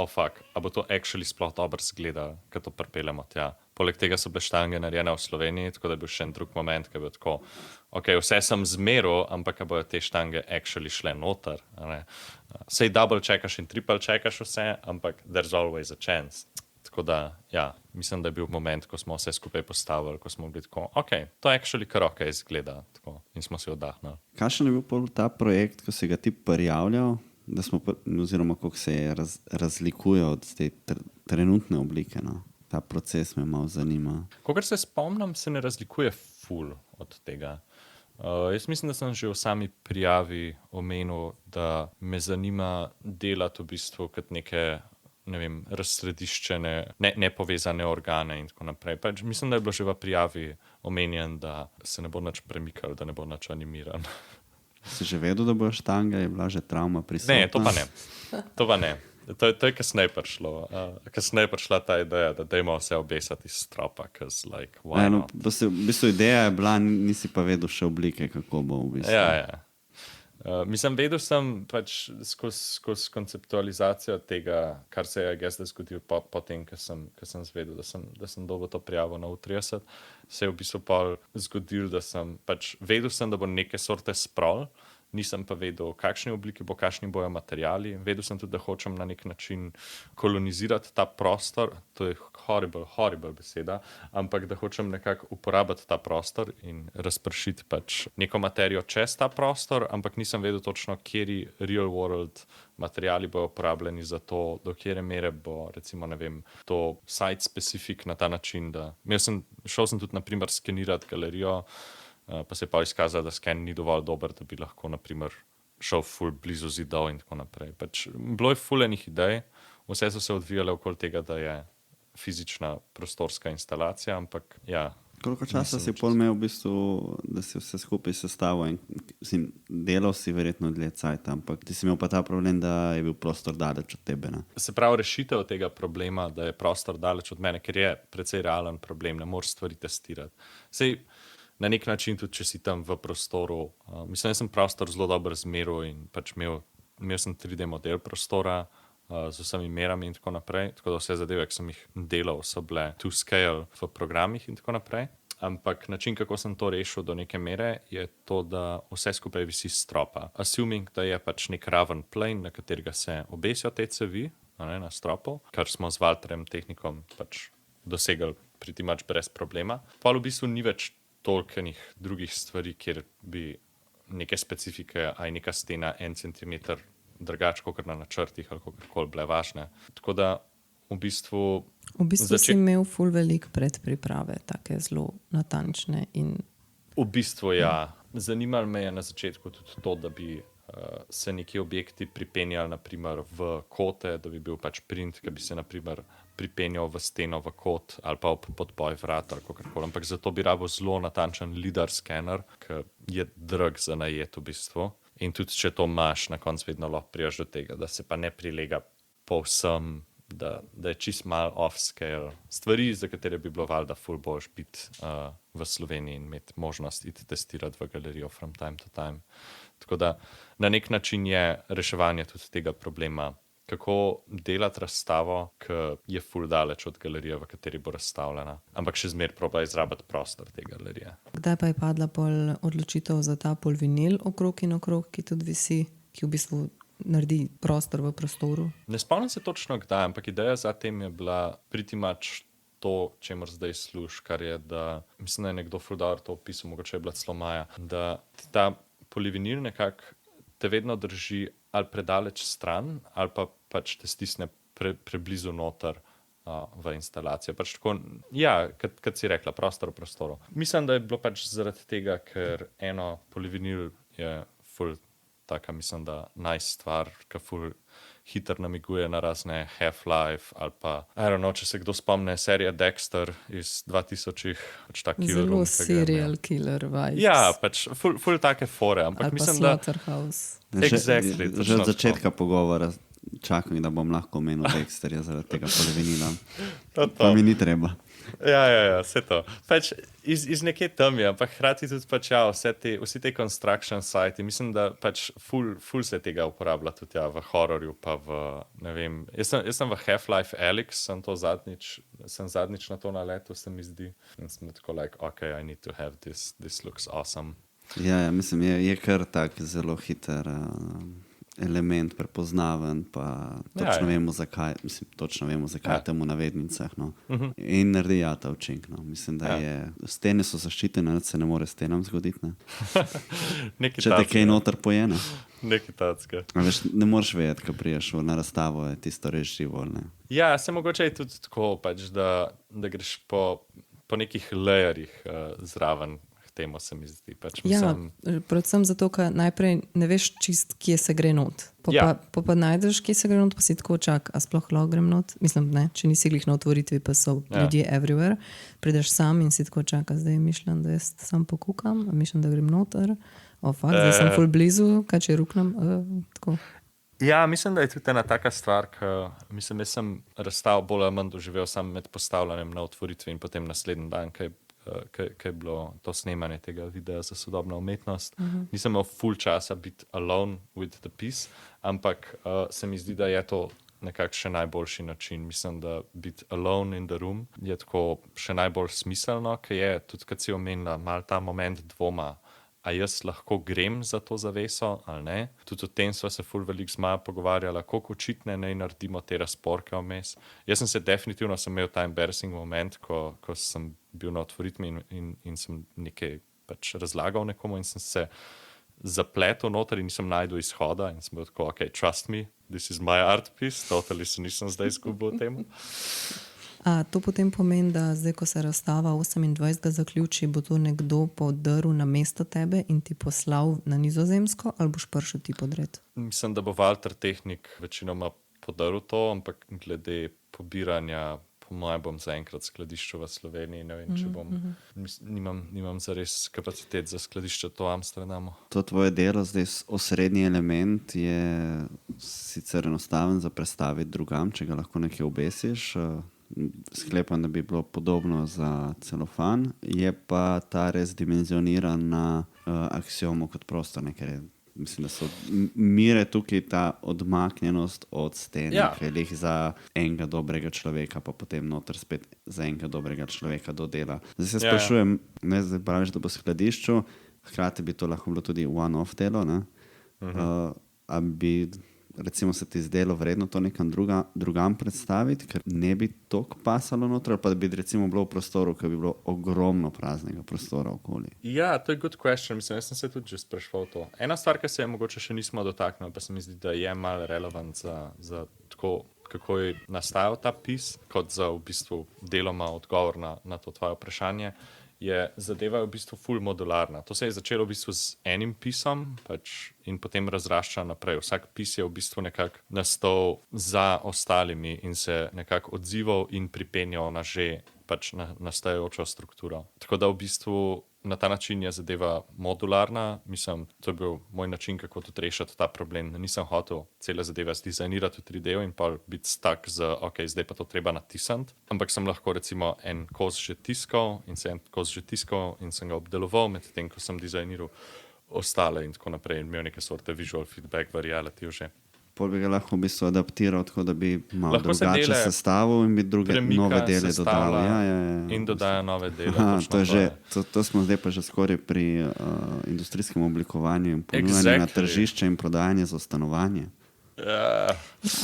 fuck, a bo to actually sploh dobro zgleda, ko to pripeljemo tja. Poleg tega so bile štange narejene v Sloveniji, tako da je bil še en drug moment, ko je bil tako, ok, vse sem zmeril, ampak bojo te štange actually šle noter. Sej double checkaš in triple checkaš vse, ampak there's always a chance. Tako da, ja, mislim, da je bil moment, ko smo vse skupaj postavili, ko smo bili tako, ok, to actually kar ok izgleda, tako, in smo si oddahnili. Kakšen je bil pol ta projekt, ko si ga ti prijavljal, oziroma kako se je razlikuje od te trenutne oblike? No? Ta proces me malo zanima. Kolikor se spomnim, se ne razlikuje ful od tega. Jaz mislim, da sem že v sami prijavi omenil, da me zanima delati v bistvu kot neke, ne vem, razsrediščene, nepovezane organe in tako naprej. Pač mislim, da je bilo že v prijavi omenjen, da se ne bo nič premikal, da ne bo nič animiran. Si že vedel, da boš štanga, je bila že travma prisotna? Ne, to pa ne. To pa ne. To je kasneje prišlo. Kasneje je prišla ta ideja, da dajmo vse obesati iz stropa, like, why not? V bistvu ideja je bila, nisi pa vedel še oblike, kako bo v bistvu. Ja. Mislim, vedel sem pač skozi konceptualizacijo tega, kar se je zgodilo potem, ko sem zvedel, da sem dobil to prijavo na U30, se je v bistvu pol zgodilo, da sem pač vedel sem, da bo neke sorte sprawl, nisem pa vedel, kakšne oblike bo, kakšni bojo materiali. Vedel sem tudi, da hočem na nek način kolonizirati ta prostor, to je horrible beseda, ampak da hočem nekako uporabiti ta prostor in razpršiti pač neko materijo čez ta prostor, ampak nisem vedel točno, kateri real world materiali bojo uporabljeni za to, do kjere mere bo, recimo, ne vem, to site specific na ta način, da šel sem tudi, na primer, skenirati galerijo, pa se je pa izkazalo, da sken ni dovolj dober, da bi lahko, na primer, šel ful blizu zidov in tako naprej. Pač, bilo je ful enih idej, vse so se odvijale okoli tega, da je fizična prostorska instalacija, ampak ja. Koliko časa si pol imel v bistvu, da si vse skupaj sestavil in delal si verjetno dlje cajta, ampak ti si imel pa ta problem, da je bil prostor daleč od tebe, ne? Se pravi, rešitev tega problema, da je prostor daleč od mene, ker je precej realen problem, ne moreš stvari testirati. Sej, na nek način tudi, če si tam v prostoru, mislim, da sem prostor zelo dobro zmeril in pač imel sem 3D model prostora z vsemi merami in tako naprej, tako da vse zadeve, ki sem jih delal, so bile to scale v programih in tako naprej. Ampak način, kako sem to rešil do neke mere, je to, da vse skupaj visi s stropa. Assuming, da je pač nek raven plane, na katerega se obesijo te cevi, na stropu, kar smo z Valterjem tehnikom pač dosegli pretty much brez problema. Pa v bistvu ni več tolkenih drugih stvari, kjer bi neke specifike, a je neka stena 1 centimeter drugače, kot na načrtih ali kakorkoli bile važne. Tako da v bistvu si imel ful veliko predpriprave, take zelo natančne in... V bistvu ja. Zanimalo me je na začetku tudi to, da bi se neki objekti pripenjali naprimer v kote, da bi bil pač print, ki bi se naprimer pripenjal v steno v kot ali pa ob podboj vrat ali kakorkoli. Ampak zato bi rabo zelo natančen lidar skener, ki je drag za najet v bistvu. In tudi, če to imaš, na koncu vedno lahko prijaš do tega, da se pa ne prilega povsem, da je čist mal off-scale. Stvari, za katere bi bilo valjda ful boljš biti v Sloveniji in imeti možnost iti testirati v galerijo from time to time. Tako da na nek način je reševanje tudi tega problema, kako delati razstavo, ki je ful daleč od galerije, v kateri bo razstavljena, ampak še zmeraj proba izrabiti prostor te galerije. Kdaj pa je padla pol odločitev za ta polvinil okrog in okrog, ki tudi visi, ki v bistvu naredi prostor v prostoru? Ne spomnim se točno kdaj, ampak ideja za tem je bila pretty much to, čemur zdaj služi, kar je, da mislim, da je nekdo ful dobro to opisal, mogoče je bila celo Maja, da ta polivinil nekako te vedno drži ali predaleč stran, ali pa pač te stisne preblizu noter v instalacijo. Pač tako, ja, kot si rekla, prostor v prostoru. Mislim, da je bilo pač zaradi tega, ker polivinil je ful taka, mislim, da nice stvar, ki ful hitro namiguje na razne Half-Life ali pa, I don't know, če se kdo spomne serija Dexter iz 2000-ih, pač ta kill room. Zelo serial killer vibes. Ja, pač ful take fore, ampak ali mislim, da... Ali pa Slaughterhouse. Exactly. Že od začetka pogovora čakam, da bom lahko omenil Dexterja zaradi tega polivinila. Pa mi ni treba. Ja, vse to. Pač iz nekje tam je, ampak hkrati tudi pač ja, vsi te construction site, mislim, da pač ful se tega uporablja tudi ja, v hororju, pa v, ne vem, jaz sem v Half-Life Alyx, sem zadnjič na to naletel, se mi zdi. In sem tako like, okay, I need to have this looks awesome. Ja, mislim, je kar tak zelo hiter element prepoznaven, pa točno vemo, zakaj, mislim, točno vemo, zakaj temu navednicah. No. In naredi ta učinek. No. Mislim, da je, stene so zaščitene, da se ne more stenam zgoditi. Ne. Če te kaj noter pojene. Nekaj tacka. Ne moreš vedeti, ko priješ na razstavo, je tisto res živo. Ne. Ja, se mogoče je tudi tako, pač, da greš po nekih layerjih zraven. Temu se mi zdi. Pač, mislim... Ja, predvsem zato, ker najprej ne veš čist, kje se gre not. Pa najdeš, kje se gre not, pa si tako čak, a sploh lahko grem not. Mislim, ne, če nisi glih na otvoritvi, pa so ljudje everywhere. Prideš sam in si tako čaka, zdaj mišljam, da jaz sam pokukam, mišljam, da grem noter. Zdaj sem ful blizu, kaj če ruknem, tako. Ja, mislim, da je tudi ena taka stvar, jaz sem razstav bolj ali manj doživel sam med postavljanjem na otvoritvi in potem naslednji dan, kaj je bilo to snemanje tega videa za sodobno umetnost. Nisem imel full časa biti alone with the piece, ampak se mi zdi, da je to nekako še najboljši način. Mislim, da biti alone in the room je tako še najbolj smiselno, ker je, tudi kad si omenila, mal ta moment dvoma, a jaz lahko grem za to zaveso ali ne. Tudi o tem sva se ful veliko z Majo pogovarjala, koliko očitne naj naredimo te razporke vmes. Jaz sem se definitivno imel ta embarrassing moment, ko sem bil na otvoritvi in sem nekaj pač razlagal nekomu in sem se zapletel noter in nisem našel izhoda in sem bil tako, ok, trust me, this is my art piece, totally se nisem zdaj izgubil o tem. To potem pomeni, da zdaj, ko se razstava 28. zaključi, bo to nekdo podrl na mesto tebe in ti poslal na Nizozemsko ali boš prišel ti podred? Mislim, da bo Walter Tehnik večinoma podrl to, ampak glede pobiranja, po mojem bom zaenkrat skladiščil v Sloveniji. Ne vem, če bom, nimam zares kapacitet za skladišče to v Amsterdamu. To tvoje delo, zdaj osrednji element, je sicer enostaven za predstaviti drugam, če ga lahko nekaj obesiš. Sklepam, da bi bilo podobno za celofan, je pa ta res dimenzioniran na aksiomu kot prostor. Mislim, da so mire tukaj ta odmaknjenost od stene, ki je za enega dobrega človeka, pa potem noter spet za enega dobrega človeka do dela. Zdaj se sprašujem, ne zdaj praviš, da bo skladišču, hkrati bi to lahko bilo tudi one-off delo, ne? A bi recimo se ti zdelo vredno to nekam drugam predstaviti, ker ne bi toliko pasalo noter, ali pa bi recimo bilo v prostoru, ker bi bilo ogromno praznega prostora okoli. Ja, to je good question. Mislim, jaz sem se tudi že sprašval to. Ena stvar, ki se je mogoče še nismo dotaknili, pa se mi zdi, da je malo relevant za tako, kako je nastajal ta pis, kot za v bistvu deloma odgovor na to tvoje vprašanje, je zadeva v bistvu ful modularna. To se je začelo v bistvu z enim pisom pač, in potem razrašča naprej. Vsak pis je v bistvu nekako nastal za ostalimi in se nekako odzival in pripenjal na že pač nastajajočo strukturo. Tako da v bistvu na ta način je zadeva modularna. Mislim, to je bil moj način, kako tudi rešiti ta problem. Nisem hotel cele zadeve zdizajnirati v 3D in pa biti stak z, ok, zdaj pa to treba natisniti. Ampak sem lahko recimo en kos že tiskal in sem ga obdeloval med tem, ko sem dizajniral ostale in tako naprej in imel neke sorte visual feedback v reality že. Pol bi ga lahko v bistvu adaptiral, tako da bi malo drugače sestavil in bi druge nove dele dodal. In dodaja nove dele. To smo zdaj pa že skoraj pri industrijskem oblikovanju in ponujanju na tržišče in prodajanje za stanovanje.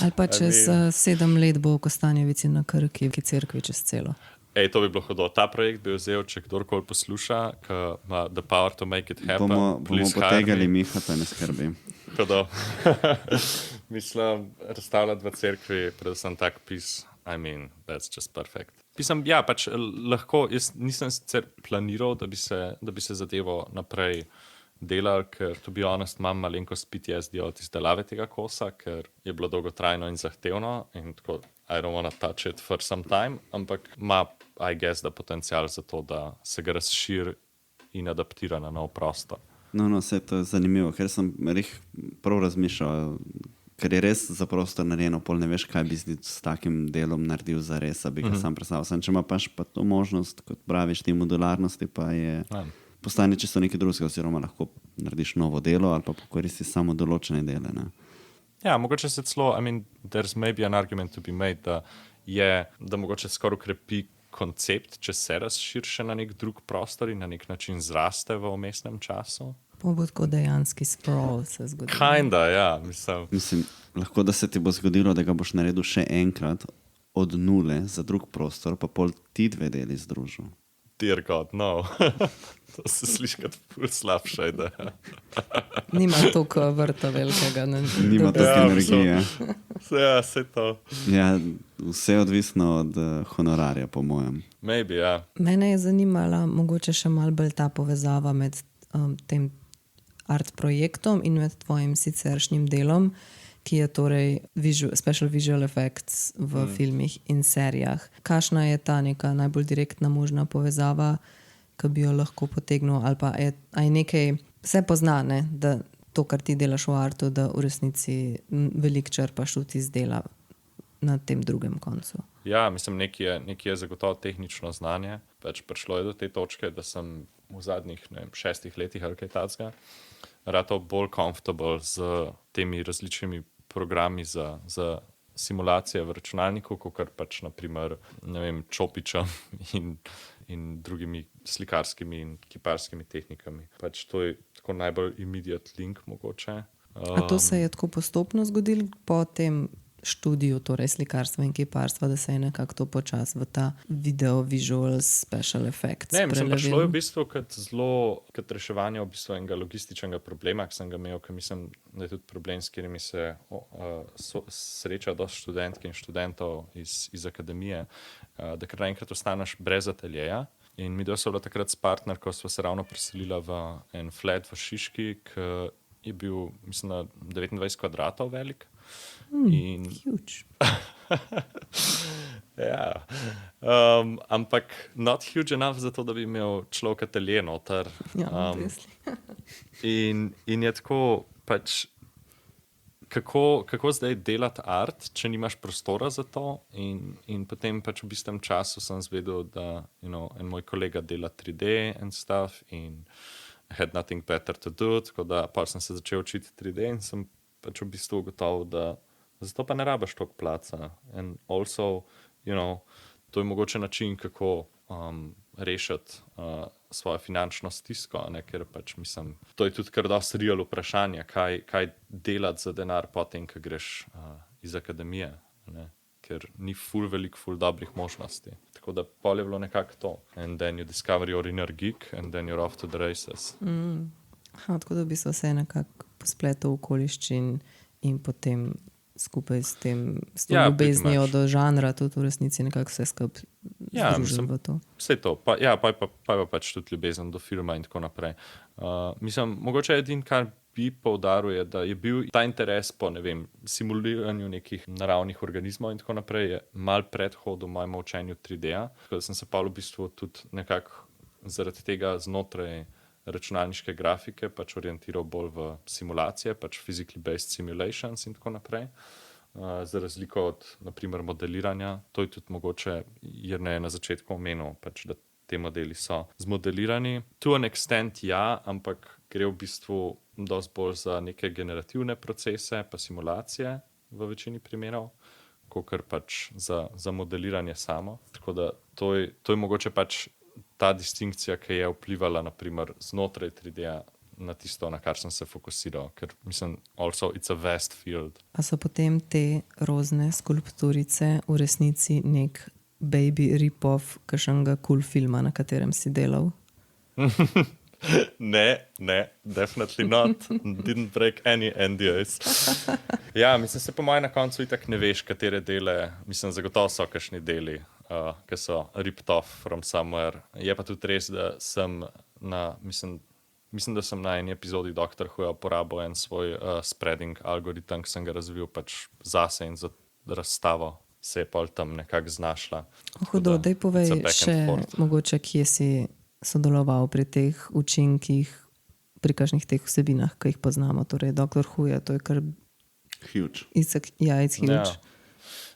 Ali pa čez 7 let bo v Kostanjevici na Krki, ki cerkvi čez celo. To bi bilo hudo. Ta projekt bi vzel, če kdorkoli posluša, ki ima the power to make it happen. Bomo potegali Mihata, ne skrbi. Hudo. Mislim, razstavljati v cerkvi, predvsem tak pis, I mean, that's just perfect. Mislim, ja, pač lahko, jaz nisem sicer planiral, da bi se zadevo naprej delal, ker to be honest, imam malenkost PTSD od izdelave tega kosa, ker je bilo dolgotrajno in zahtevno in tako, I don't wanna touch it for some time, ampak ima, I guess, da potencial za to, da se ga razširi in adaptira na nov prostor. No, vse to je zanimivo, ker sem prav razmišljal, ker je res za prostor narejeno, pol ne veš, kaj bi s takim delom naredil za res, bi ga sam predstavil. Če ima pa to možnost, kot praviš, te modularnosti, pa je postane čisto nekaj drugega, oziroma lahko narediš novo delo ali pa pokoristiš samo določene dele. Ne? Ja, mogoče se celo, I mean, there's maybe an argument to be made, da mogoče skoraj ukrepi koncept, če se razširše na nek drug prostor in na nek način zraste v vmesnem času. Bo tako dejanski sprawl se zgodi. Kinda, ja, mislim. Mislim, lahko da se ti bo zgodilo, da ga boš naredil še enkrat od nule za drug prostor, pa pol ti dve deli združil. Dear God, no. To se sliši kot ful slabša ideja. Nima toliko vrta velikega. Nima toliko energije. Ja, vse to. Ja, vse je odvisno od honorarja, po mojem. Maybe, ja. Mene je zanimala mogoče še malo bolj ta povezava med tem art projektom in med tvojim siceršnjim delom, ki je torej special visual effects v filmih in serijah. Kakšna je ta neka najbolj direktna možna povezava, ki bi jo lahko potegnil, ali pa je nekaj, vse pozna, ne, da to, kar ti delaš v artu, da v resnici veliko črpaš tudi iz dela na tem drugem koncu. Ja, mislim, nekaj je zagotovo tehnično znanje. Pač prišlo je do te točke, da sem v zadnjih 6 letih ali kaj takega ratal bolj comfortable z temi različnimi programi za simulacije v računalniku, kot pač naprimer, ne vem, Čopičem in drugimi slikarskimi in kiparskimi tehnikami. Pač to je tako najbolj immediate link mogoče. A to se je tako postopno zgodilo po tem študiju, torej slikarstva in kiparstva, da se je nekako to počasi v ta video visual special effects Ne, mislim, prelevil? prišlo je v bistvu kot reševanje v bistvu enega logističnega problema, ki sem ga imel, ker mislim, da je tudi problem, s katerimi se sreča dosti študentk in študentov iz akademije, da kar naenkrat ostaneš brez ateljeja. In midva sva bila takrat s partnerko, sva se ravno preselila v en flat v Šiški, ki je bil, mislim, na 29 kvadratov velik. Huge. Ja, ampak not huge enough za to, da bi imel človek atelje noter. Ja, obviously. In je tako pač, kako zdaj delati art, če nimaš prostora za to. In potem pač v bistvu času sem zvedel, da en moj kolega dela 3D and stuff in I had nothing better to do, tako da pa sem se začel učiti 3D in sem pač v bistvu ugotovil, da zato pa ne rabiš toliko placa. And also, to je mogoče način, kako rešiti svojo finančno stisko, ne? Ker pač mislim, to je tudi kar dosti real vprašanje, kaj delati za denar potem, ko greš iz akademije, ne? Ker ni ful dobrih možnosti. Tako da pol je bilo nekako to. And then you discover your inner geek and then you're off to the races. Tako da v bistvu se je nekako spletel okoliščin in potem skupaj s to ljubeznijo do žanra tudi v resnici nekako vse skupaj združil v to. Vse to. Pa je pač tudi ljubezen do filma in tako naprej. Mislim, mogoče edin, kar bi poudaril, je, da je bil ta interes po, ne vem, simuliranju nekih naravnih organizmov in tako naprej je mal predhodil mojemu učenju 3D-ja. Tako da sem se pa v bistvu tudi nekako zaradi tega znotraj računalniške grafike pač orientiral bolj v simulacije, pač physically based simulations in tako naprej. Za razliko od, naprimer, modeliranja. To je tudi mogoče, Jernej je na začetku omenil, pač, da te modeli so zmodelirani. To an extent ja, ampak gre v bistvu dosti bolj za neke generativne procese pa simulacije v večini primerov, kakor pač za modeliranje samo. Tako da to je mogoče pač ta distinkcija, ki je vplivala naprimer znotraj 3D-ja na tisto, na kar sem se fokusiral, ker mislim, also it's a vast field. A so potem te rozne skulpturice v resnici nek baby rip-off kakšnega cool filma, na katerem si delal? Ne, definitely not. Didn't break any NDAs. Ja, mislim, se po mojem na koncu itak ne veš, katere dele, mislim, zagotovo so kakšni deli, ki so ripped off from somewhere. Je pa tudi res, da sem mislim, da sem na eni epizodi Doctor Who uporabil en svoj spreading algoritem, ki sem ga razvil pač zase in za razstavo se je pol tam nekako znašla. Hudo, daj povej še mogoče, kje si sodeloval pri teh učinkih, pri kakšnih teh vsebinah, ki jih poznamo. Torej, Doctor Who je, to je kar... Huge. It's huge.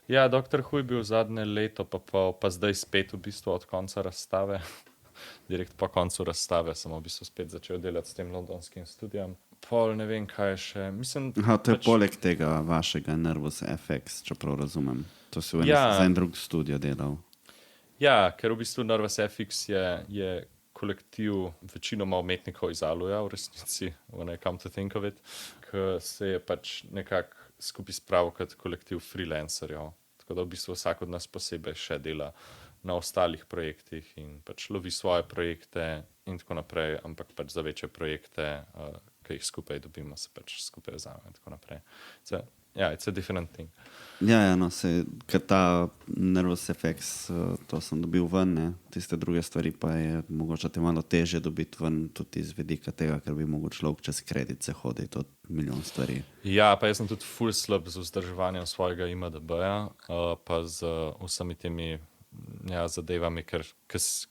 Ja, Doctor Who je bil zadnje leto, pa zdaj spet v bistvu od konca razstave. Direkt po koncu razstave sem v bistvu spet začel delati s tem londonskim studijem. Pol ne vem, kaj je še. Mislim, to je poleg tega vašega Nervous FX, čeprav razumem. To si za en drug studio delal. Ja, ker v bistvu Nervous FX je kolektiv večinoma umetnikov iz Aluja v resnici, when I come to think of it, ki se je pač nekako skupaj spravil kot kolektiv freelancerjev. Tako da v bistvu vsak od nas posebej še dela na ostalih projektih in pač lovi svoje projekte in tako naprej, ampak pač za večje projekte, ki jih skupaj dobimo, se pač skupaj vzamemo in tako naprej. It's a different thing. Ja, no, ker ta Nervous Effects, to sem dobil ven, ne? Tiste druge stvari pa je mogoče te malo teže dobiti ven tudi iz vidika tega, ker bi mogoče človek čez kredice hoditi od milijon stvari. Ja, pa jaz sem tudi ful slab z vzdrževanjem svojega IMDb-ja, pa z vsemi temi zadevami, ker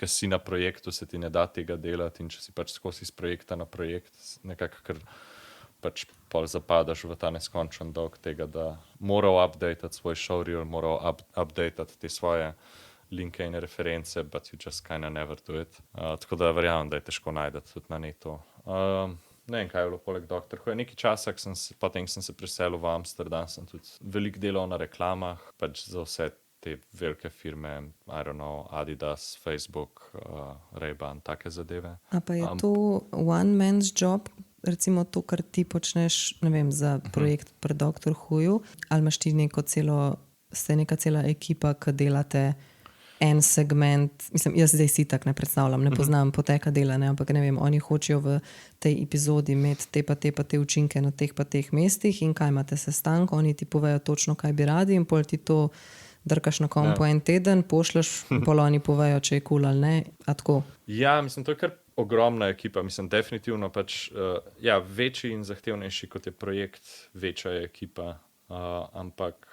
si na projektu, se ti ne da tega delati in če si pač skozi iz projekta na projekt, nekako ker pač pol zapadaš v ta neskončen dolg tega, da moral updatati svoj showreel, moral updatati te svoje linke in reference, but you just kinda never do it. Tako da verjamem, da je težko najdeti tudi na netu. Ne vem, kaj je bilo poleg Doktor Who. Nekaj časa, potem sem se preselil v Amsterdam, sem tudi veliko delal na reklamah, pač za vse te velike firme, I don't know, Adidas, Facebook, Ray-Ban, take zadeve. A pa je to one man's job, recimo to, kar ti počneš, ne vem, za projekt pri Doktor Whoju, ali imaš ti neka cela ekipa, ki delate en segment, mislim, jaz zdaj si tak ne predstavljam, ne poznam poteka dela, ne, ampak ne vem, oni hočejo v tej epizodi imeti te pa te učinke na teh pa teh mestih in kaj imate sestank, oni ti povejo točno, kaj bi radi in pol ti to drkaš na kompo en teden, pošleš, pol oni povejo, če je cool ali ne, a tako. Ja, mislim, to je kar ogromna ekipa, mislim, definitivno pač, večji in zahtevnejši kot je projekt, večja je ekipa, ampak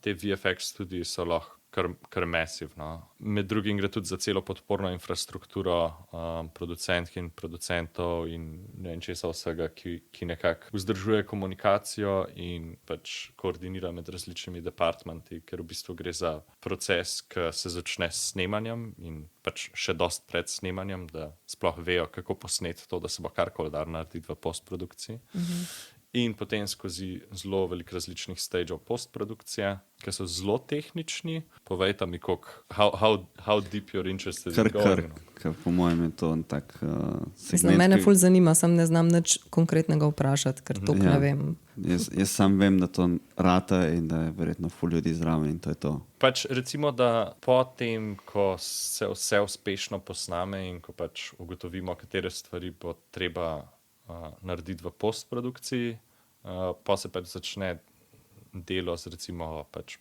te VFX tudi so lahko kar masivno. Med drugim gre tudi za celo podporno infrastrukturo producentk in producentov in ne vem česa vsega, ki nekako vzdržuje komunikacijo in pač koordinira med različnimi departmenti, ker v bistvu gre za proces, ki se začne s snemanjem in pač še dost pred snemanjem, da sploh vejo, kako posneti to, da se bo karkoli dar narediti v postprodukciji. In potem skozi zelo veliko različnih stageov postprodukcije, ki so zelo tehnični. Povejte mi, how deep you're interested in going. Ker po mojem je to tak segment. Mene ful zanima, sam ne znam nič konkretnega vprašati, ker to ne vem. Jaz sam vem, da to rata in da je verjetno ful ljudi zraven in to je to. Pač recimo, da potem, ko se vse uspešno posname in ko pač ugotovimo, katere stvari bo treba narediti v postprodukciji, pa se pač začne delo z recimo pač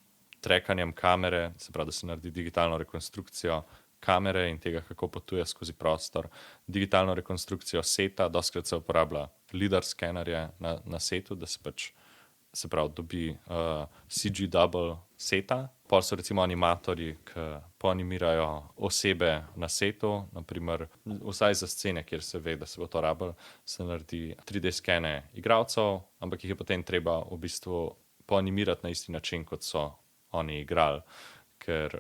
trekanjem kamere, se pravi, da se naredi digitalno rekonstrukcijo kamere in tega, kako potuje skozi prostor, digitalno rekonstrukcijo seta, dostikrat se uporablja lidar skenerje na setu, da se pač, se pravi, dobi CG double seta. Pol so recimo animatorji, ki poanimirajo osebe na setu, naprimer, vsaj za scene, kjer se ve, da se bo to rabilo, se naredi 3D skene igralcev, ampak jih je potem treba v bistvu poanimirati na isti način, kot so oni igrali. Ker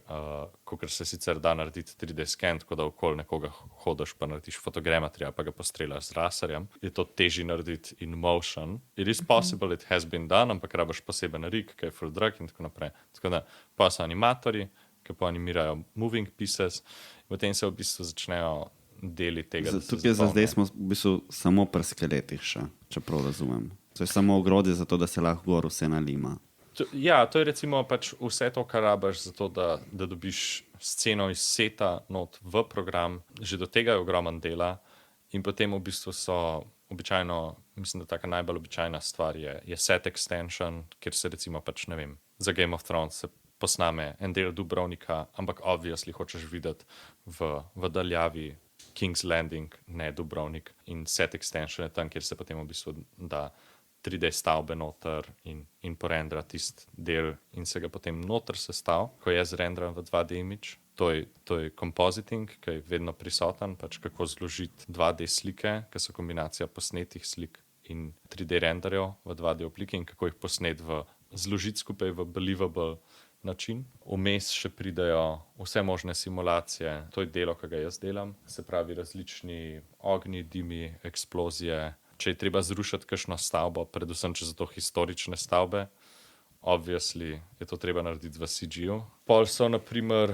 kakor se sicer da narediti 3D sken, tako da okoli nekoga hodiš pa narediš fotogrametrija, pa ga postrelaš z raserjem, je to težje narediti in motion. It is possible, it has been done, ampak rabiš poseben rig, ki je full drag in tako naprej. Tako da pa so animatorji, ki poanimirajo moving pieces, in potem se v bistvu začnejo deli tega. Tukaj za zdaj smo v bistvu samo pri skeletih še, če prav razumem. To je samo ogrodje za to, da se lahko gor vse nalima. Ja, to je recimo pač vse to, kar rabiš za to, da dobiš sceno iz seta not v program. Že do tega je ogromen dela in potem v bistvu so običajno, mislim, da taka najbolj običajna stvar je set extension, kjer se recimo pač, ne vem, za Game of Thrones se posname en del Dubrovnika, ampak obviously hočeš videti v daljavi King's Landing, ne Dubrovnik. In set extension je tam, kjer se potem v bistvu da 3D stavbe noter in porendra tisti del in se ga potem noter sestav, ko je zrendran v 2D image. To je compositing, ki je vedno prisoten, pač kako zložiti 2D slike, ki so kombinacija posnetih slik in 3D renderjev v 2D obliki in kako jih zložiti skupaj v believable način. Vmes še pridejo vse možne simulacije, to je delo, ki ga jaz delam, se pravi različni ognji, dimi, eksplozije. Če je treba zrušiti kakšno stavbo, predvsem če so to historične stavbe, obviously je to treba narediti v CG-ju. Pol so naprimer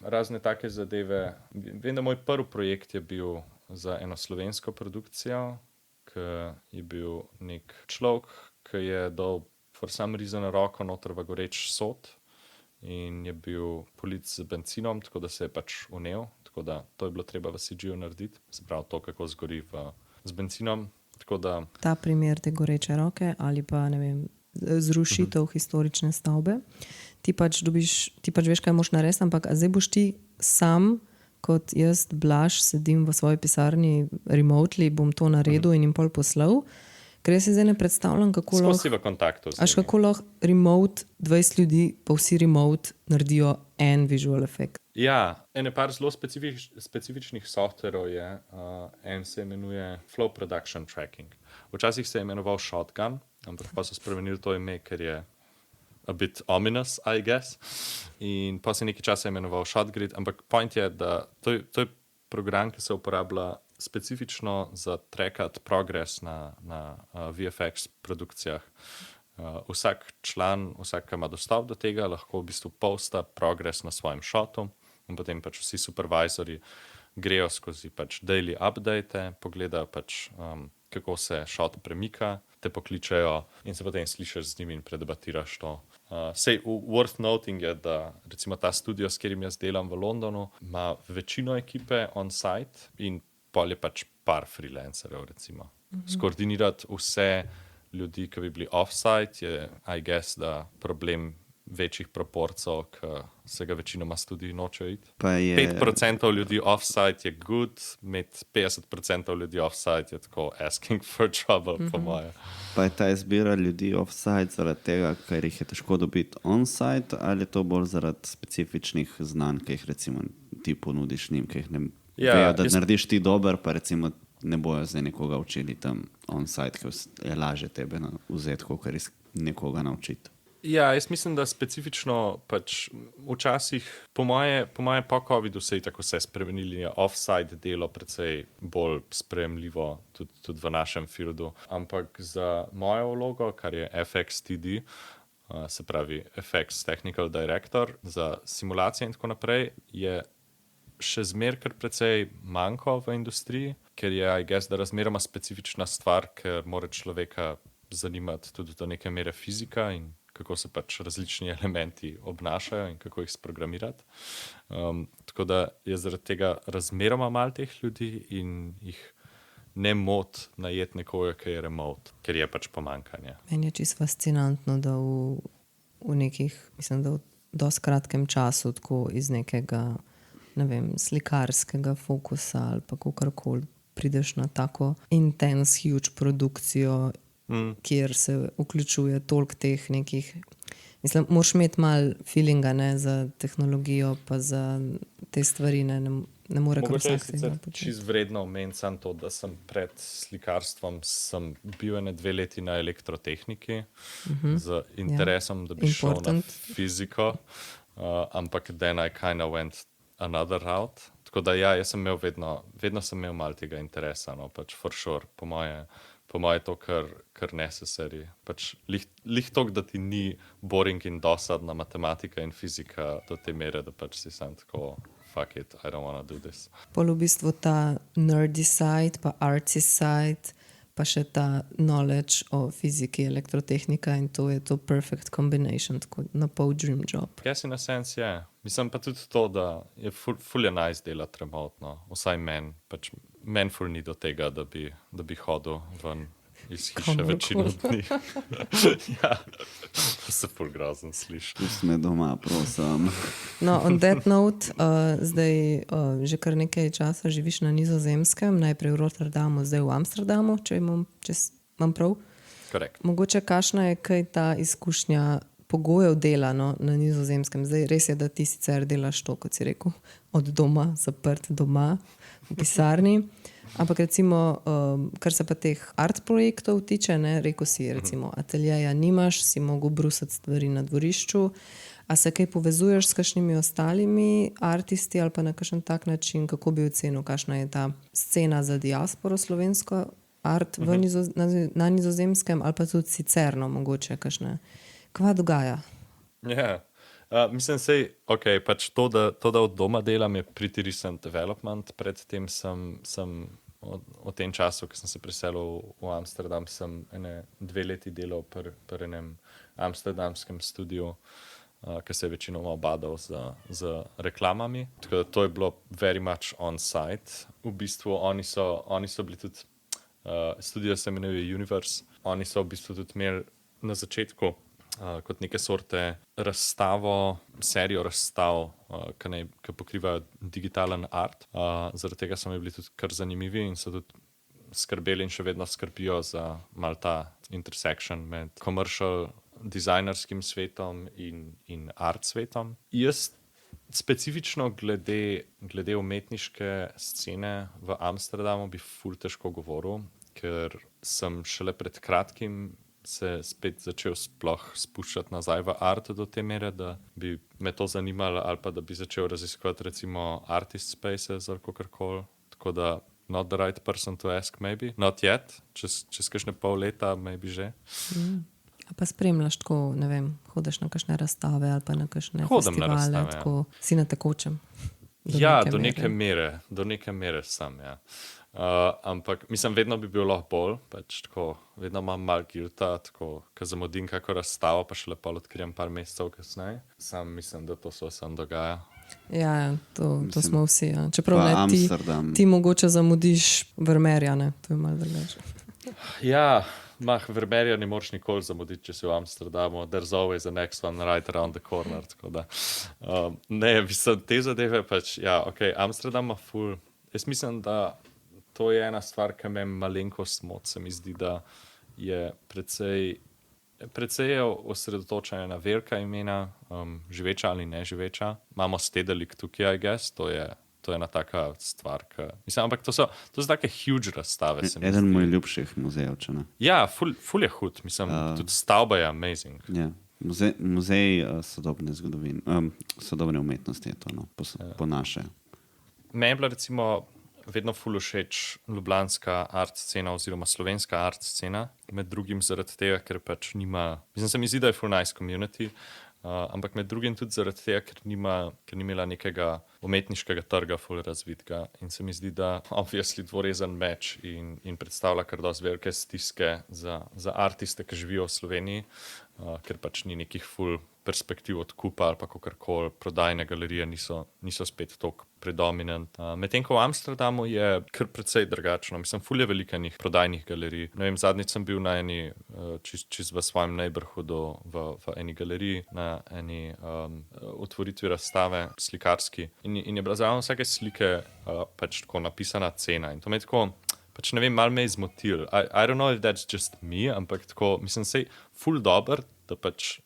razne take zadeve. Vem, da moj prvi projekt je bil za eno slovensko produkcijo, ki je bil nek človek, ki je dal for some reason roko noter v goreč sod in je bil polit z bencinom, tako da se je pač vnel, tako da to je bilo treba v CG-ju narediti, se pravi to, kako zgori z bencinom. Tako da, Ta primer te goreče roke ali pa ne vem, zrušitev historične stavbe. Ti pač veš, kaj moraš narediti, ampak a zdaj boš ti sam, kot jaz, Blaž, sedim v svoji pisarni remotely, bom to naredil in jim pol poslal. Ker jaz si zdaj ne predstavljam, kako skozi lahko, si v kontaktu z až njimi. kako lahko remote 20 ljudi, pa vsi remote naredijo en visual effect. Ja, ene par zelo specifičnih softverov je, en se imenuje Flow Production Tracking. Včasih se je imenoval Shotgun, ampak pa so spremenili to ime, ker je a bit ominous, I guess. In pa se nekaj časa imenoval Shotgrid, ampak point je, da to je program, ki se uporablja specifično za trackati progres na VFX produkcijah. Vsak član, vsak, ki ima dostop do tega, lahko v bistvu posta progres na svojem shotu in potem pač vsi supervisorji grejo skozi pač daily update, pogledajo pač, kako se shot premika, te pokličejo in se potem slišiš z njimi in predebatiraš to. Worth noting je, da recimo ta studio, s katerim jaz delam v Londonu, ima večino ekipe on-site in pol je pač par freelancerjev, recimo. Skoordinirati vse ljudi, ki bi bili off-site, je, I guess, da problem večjih proporcev, ki se ga večinoma studiji nočejo iti. Pa je 5% ljudi off-site je good, med 50% ljudi off-site je tako asking for trouble, po moje. Pa je ta izbira ljudi off-site zaradi tega, ker jih je težko dobiti on-site, ali je to bolj zaradi specifičnih znanj, ki jih recimo ti ponudiš njim, ki jih ne vejo, da narediš ti dober, pa recimo ne bojo zdaj nekoga učili tam on-site, ker je lažje tebe vzeti, kot nekoga naučiti. Ja, jaz mislim, da specifično pač včasih, po moje po covidu se je tako vse spremenili, je off-site delo precej bolj sprejemljivo tudi v našem fieldu, ampak za mojo vlogo, kar je FXTD, se pravi FX Technical Director, za simulacije in tako naprej, je še zmer kar precej manjko v industriji, ker je, I guess, da razmeroma specifična stvar, ker mora človeka zanimati tudi do neke mere fizika in kako se pač različni elementi obnašajo in kako jih sprogramirati. Tako da je zaradi tega razmeroma malo teh ljudi in jih ne moti najeti nekoga, ki je remote, ker je pač pomanjkanje. Meni je čisto fascinantno, da v nekih, mislim, da v dosti kratkem času tako iz nekega, ne vem, slikarskega fokusa ali pa kakorkoli prideš na tako intense, huge produkcijo, kjer se vključuje toliko teh nekih, mislim, moraš imeti malo feelinga, ne, za tehnologijo pa za te stvari, ne more kar Mogoče je vsak si sicer početi. čisto vredno omeniti samo to, da sem pred slikarstvom sem bil 2 leti na elektrotehniki z interesom, da bi šel na Important. fiziko, ampak then I kind of went another route. Tako da ja, jaz sem imel vedno sem imel malo tega interesa, no, pač for sure, po moje to kar necessary. Pač lih toliko, da ti ni boring in dosadna matematika in fizika do te mere, da pač si sam tako fuck it, I don't wanna do this. Pol v bistvu ta nerdy side, pa artsy side, pa še ta knowledge o fiziki, elektrotehnika in to je to perfect combination, tako na pol dream job. Yes, in a sense, je. Mislim pa tudi to, da je ful je nice delati remotno. Vsaj men ful ni do tega, da bi hodil ven iz hiše Kamorkoli. večino dni. Ja, to se ful grozen sliši. Pusti me doma, prosim. No, on that note, zdaj že kar nekaj časa živiš na Nizozemskem, najprej v Rotterdamu, zdaj v Amsterdamu, če imam prav. Korekt. Mogoče kakšna je kaj ta izkušnja pogojev dela, no, na Nizozemskem. Zdaj res je, da ti sicer delaš to, kot si rekel, od doma, zaprt doma v pisarni, ampak recimo, kar se pa teh art projektov tiče, ne, rekel si, recimo, ateljeja nimaš, si mogel brusati stvari na dvorišču, a se kaj povezuješ s kakšnimi ostalimi artisti ali pa na kakšen tak način, kako bi ocenil, kakšna je ta scena za diasporo slovensko art na Nizozemskem ali pa tudi sicerno mogoče kakšne. Kva dogaja? Ja, Mislim, okay, pač to, da od doma delam, je pretty recent development. Predtem sem v tem času, ko sem se preselil v Amsterdam, sem 2 leti delal pri enem amsterdamskem studiu, ki se je večinoma obadal z reklamami. Tako da to je bilo very much on site. V bistvu oni so bili tudi, studio se imenuje Universe, oni so v bistvu tudi imeli na začetku kot neke sorte serijo razstav, ki pokrivajo digitalen art. Zaradi tega so mi bili tudi kar zanimivi in so tudi skrbeli in še vedno skrbijo za malo ta intersection med commercial dizajnerskim svetom in art svetom. Jaz specifično glede umetniške scene v Amsterdamu bi ful težko govoril, ker sem šele pred kratkim se spet začel sploh spuščati nazaj v art do te mere, da bi me to zanimalo ali pa da bi začel raziskovati recimo artist spaces ali kakorkoli. Tako da not the right person to ask maybe. Not yet. Čez kakšne pol leta maybe že. A pa spremljaš tako, ne vem, hodiš na kakšne razstave ali pa na kakšne festivale, tako si na tekočem? Do neke mere sem, ja. Ampak mislim, vedno bi bil lahko bolj, pač tako, vedno imam malo guilta, tako, ko zamudim kako razstavo, pa še lepo odkrijem par mesecev kasneje. Sam mislim, da to se vsem dogaja. Ja, to smo vsi, ja. Čeprav ne, ti mogoče zamudiš Vermeerja, ne, to je malo drugače. Ja, Vermeerja ne moreš nikoli zamuditi, če si v Amsterdamu. There's always the next one right around the corner, tako da. Ne, mislim, te zadeve pač, ja, ok, Amsterdam ima ful. Jaz mislim, da to je ena stvar, ki me malenkost moti. Se mi zdi, da je precej osredotočena na velika imena, živeča ali ne živeča. Imamo Stedelijk tukaj, I guess, to je ena taka stvar, mislim, ampak to so take huge razstave. Eden moj ljubših muzejev, če ne. Ja, ful je hud, mislim, tudi stavba je amazing. Ja. Muzej sodobne zgodovine, sodobne umetnosti je to, no, po naše. Meni je bila recimo vedno ful všeč ljubljanska art scena oziroma slovenska art scena, med drugim zaradi tega, ker pač nima, mislim, se mi zdi, da je ful nice community, ampak med drugim tudi zaradi tega, ker ni imela nekega umetniškega trga ful razvitega in se mi zdi, da obviously dvorezen meč in predstavlja kar dosti velike stiske za artiste, ki živijo v Sloveniji, ker pač ni nekih ful perspektiv odkupa ali pa kakorkoli, prodajne galerije niso spet toliko predominant. Medtem ko v Amsterdamu je kar precej drugačno. Mislim, ful je veliko enih prodajnih galerij. Ne vem, zadnjič sem bil na eni, čist v svojem neighborhoodu v eni galeriji, na eni otvoritvi razstave slikarski in je bila zraven vsake slike pač tako napisana cena in to me tako, pač ne vem, malo me je zmotil. I don't know if that's just me, ampak tako, mislim, sej ful dober, da pač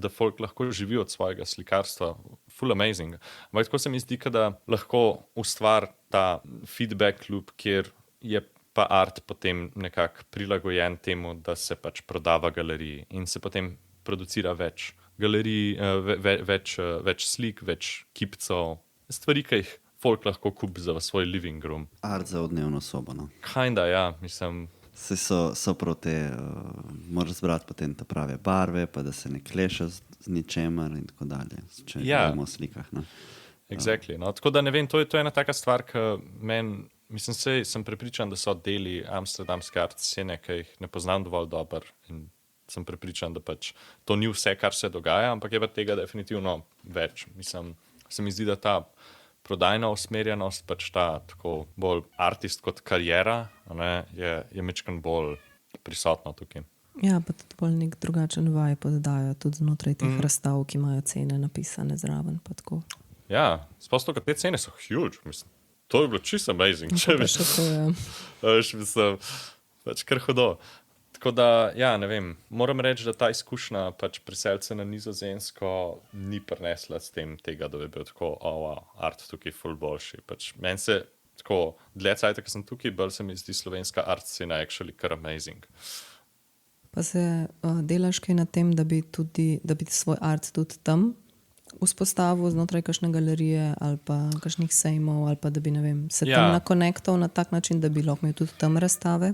da folk lahko živi od svojega slikarstva, full amazing. Ampak tako se mi zdi, da lahko ustvari ta feedback loop, kjer je pa art potem nekako prilagojen temu, da se pač proda v galeriji in se potem producira več galerij, več slik, več kipcev, stvari, ki jih folk lahko kupi za svoj living room. Art za dnevno sobo, no. Kinda, ja, mislim. Vse so prav te, moraš zbrati potem te prave barve, pa da se ne kleša z ničemer in tako dalje, če govorimo o slikah. No. Exactly, no. Tako da ne vem, to je ena taka stvar, ki meni, mislim, sem prepričan, da so deli amsterdamske art scene, ki jih ne poznam dovolj dobro in sem prepričan, da pač to ni vse, kar se dogaja, ampak je pa tega definitivno več. Mislim, se mi zdi, da ta prodajna usmerjenost, pač ta tako bolj artist kot karijera, ne, je mečkan bolj prisotno tukaj. Ja, pa tudi bolj nek drugačen vibe oddajo tudi znotraj teh razstav, ki imajo cene napisane zraven, pa tako. Ja, sploh te cene so huge, mislim. To je bilo čisto amazing, če bi mislim, pač kar hudo. Tako da, ja, ne vem, moram reči, da ta izkušnja pač preselce na Nizozemsko ni prinesla s tem tega, da bi bil tako, wow, art tukaj ful boljši. Pač meni se tako, dlje cajta, ko sem tukaj, bolj se mi zdi slovenska art scena actually kar amazing. Pa se delaš kaj na tem, da bi svoj art tudi tam vzpostavil znotraj kakšne galerije ali pa kakšnih sejmov ali pa da bi, ne vem, se tam nakonektal na tak način, da bi lahko imel tudi tam razstave?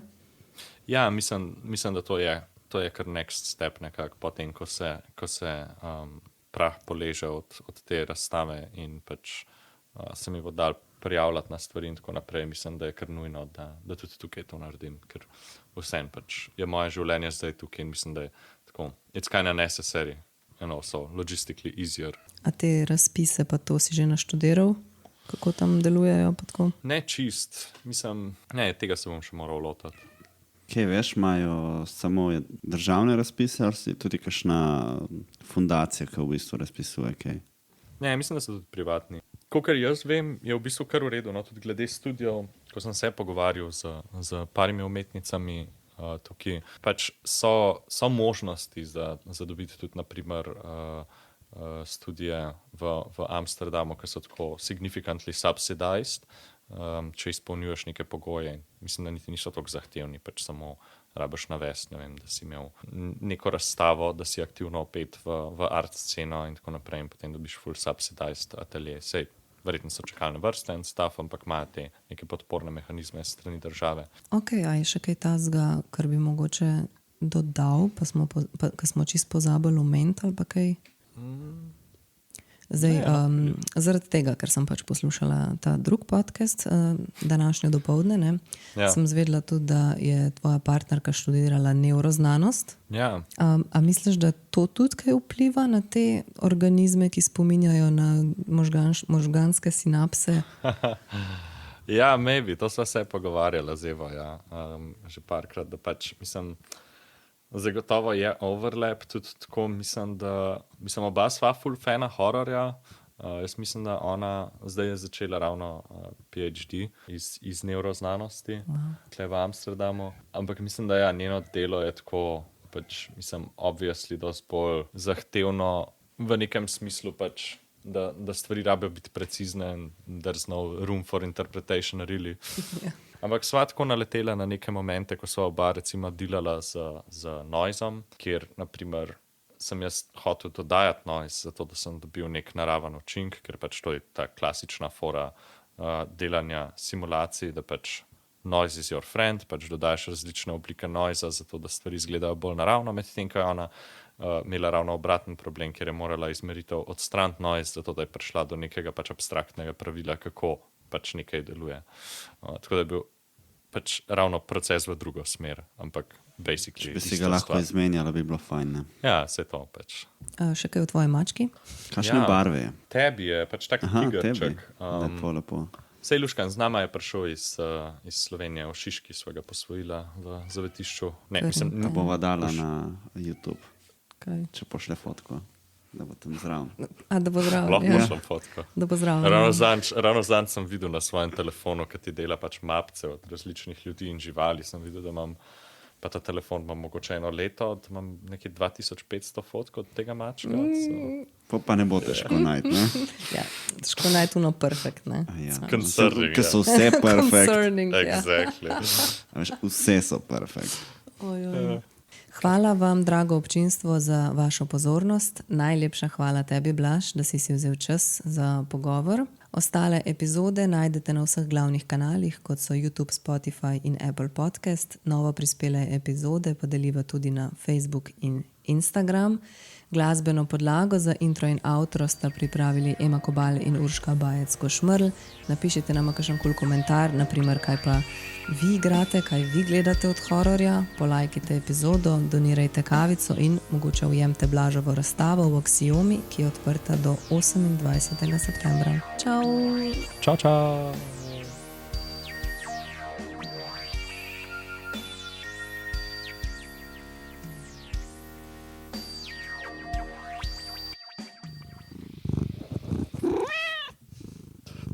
Ja, mislim, da to je kar next step nekako, potem, ko se prah poleže od te razstave in pač se mi bo dal prijavljati na stvari in tako naprej. Mislim, da je kar nujno, da tudi tukaj to naredim, ker vsem pač je moje življenje zdaj tukaj in mislim, da je tako, it's kind of necessary, so logistically easier. A te razpise pa to si že naštudiral? Kako tam delujejo? Pa tako? Ne čist, mislim, ne, tega se bom še moral lotati. Kaj veš, imajo samo državne razpise ali si tudi kakšna fundacija, ki v bistvu razpisuje kaj? Ne, mislim, da so tudi privatni. Kakor jaz vem, je v bistvu kar v redu, no, tudi glede studijev, ko sem se pogovarjal z parimi umetnicami, tukaj pač so možnosti za dobiti tudi naprimer študije v Amsterdamu, ki so tako significantly subsidized, če izpolnjuješ neke pogoje. Mislim, da niti niso tako zahtevni, pač samo rabiš navesti, ne vem, da si imel neko razstavo, da si aktivno opet v art sceno in tako naprej in potem dobiš full subsidized atelje. Sej, verjetno so čakalne vrste in stav, ampak imajo te neke podporne mehanizme strani države. Ok, a je še kaj tazga, kar bi mogoče dodal, pa smo čisto pozabili omeniti ali pa kaj? Zdaj, zaradi tega, ker sem pač poslušala ta drug podcast današnjo dopoldne, ne, sem zvedela tudi, da je tvoja partnerka študirala nevroznanost. Ja. A misliš, da to tudi kaj vpliva na te organizme, ki spominjajo na možganske sinapse? Ja, maybe, to sva se pogovarjala z Evo, ja, že parkrat, da pač, mislim, zagotovo je overlap, tudi tako mislim, da oba sva full fana hororja. Jaz mislim, da ona zdaj je začela ravno PhD iz nevroznanosti, tukaj v Amsterdamu, ampak mislim, da ja, njeno delo je tako, pač mislim, obviously dosti bolj zahtevno v nekem smislu pač, da stvari rabijo biti precizne and there's no room for interpretation really. Ampak sva tako naletela na neke momente, ko sva oba recimo delala z noizom, kjer naprimer sem jaz hotel dodajati noise, zato da sem dobil nek naraven učink, ker pač to je ta klasična fora delanja simulacij, da pač noise is your friend, pač dodajaš različne oblike noiza, zato da stvari izgledajo bolj naravno, medtem ko je ona imela ravno obraten problem, kjer je morala izmeritev odstraniti noise, zato da je prišla do nekega pač abstraktnega pravila, kako pač nekaj deluje. Tako da je bil pač ravno proces v drugo smer, ampak basically... Če bi si ga lahko izmenjala, bi bilo fajn, ne? Ja, vse to pač. Še kaj v tvoji mački? Kakšne barve je? Tebi je pač tak tigerček. Lepo. Sej Luškan, z nama je prišel iz Slovenije, v Šiški sva ga posvojila v zavetišču. Ne, mislim... Ga bova dala na YouTube, Kaj? če pošle fotko. Da bo tam zraven. A, da bo zraven, Lahko pošljem fotko. Da bo zraven. Ravno zanj sem videl na svojem telefonu, ki ti dela pač mapce od različnih ljudi in živali. Sem videl, da imam, pa ta telefon imam mogoče 1 leto, da imam nekaj 2500 fotk od tega mačka. Pa ne bo težko najti, ne? Ja, težko najti uno perfect, ne? Ja. Concerning, Ker so vse perfekt. Concerning, ja. Exactly. Vse so perfekt. Hvala vam, drago občinstvo, za vašo pozornost. Najlepša hvala tebi, Blaž, da si vzel čas za pogovor. Ostale epizode najdete na vseh glavnih kanalih, kot so YouTube, Spotify in Apple Podcast. Novo prispele epizode pa deliva tudi na Facebook in Instagram. Glasbeno podlago za intro in outro sta pripravili Ema Kobal in Urška Bajec-Košmrl. Napišite nam kakšen kul komentar, naprimer, kaj pa vi igrate, kaj vi gledate od hororja. Polajkite epizodo, donirajte kavico in mogoče ujemte Blažovo razstavo v Axiomi, ki je odprta do 28. septembra. Čau! Čau, čau!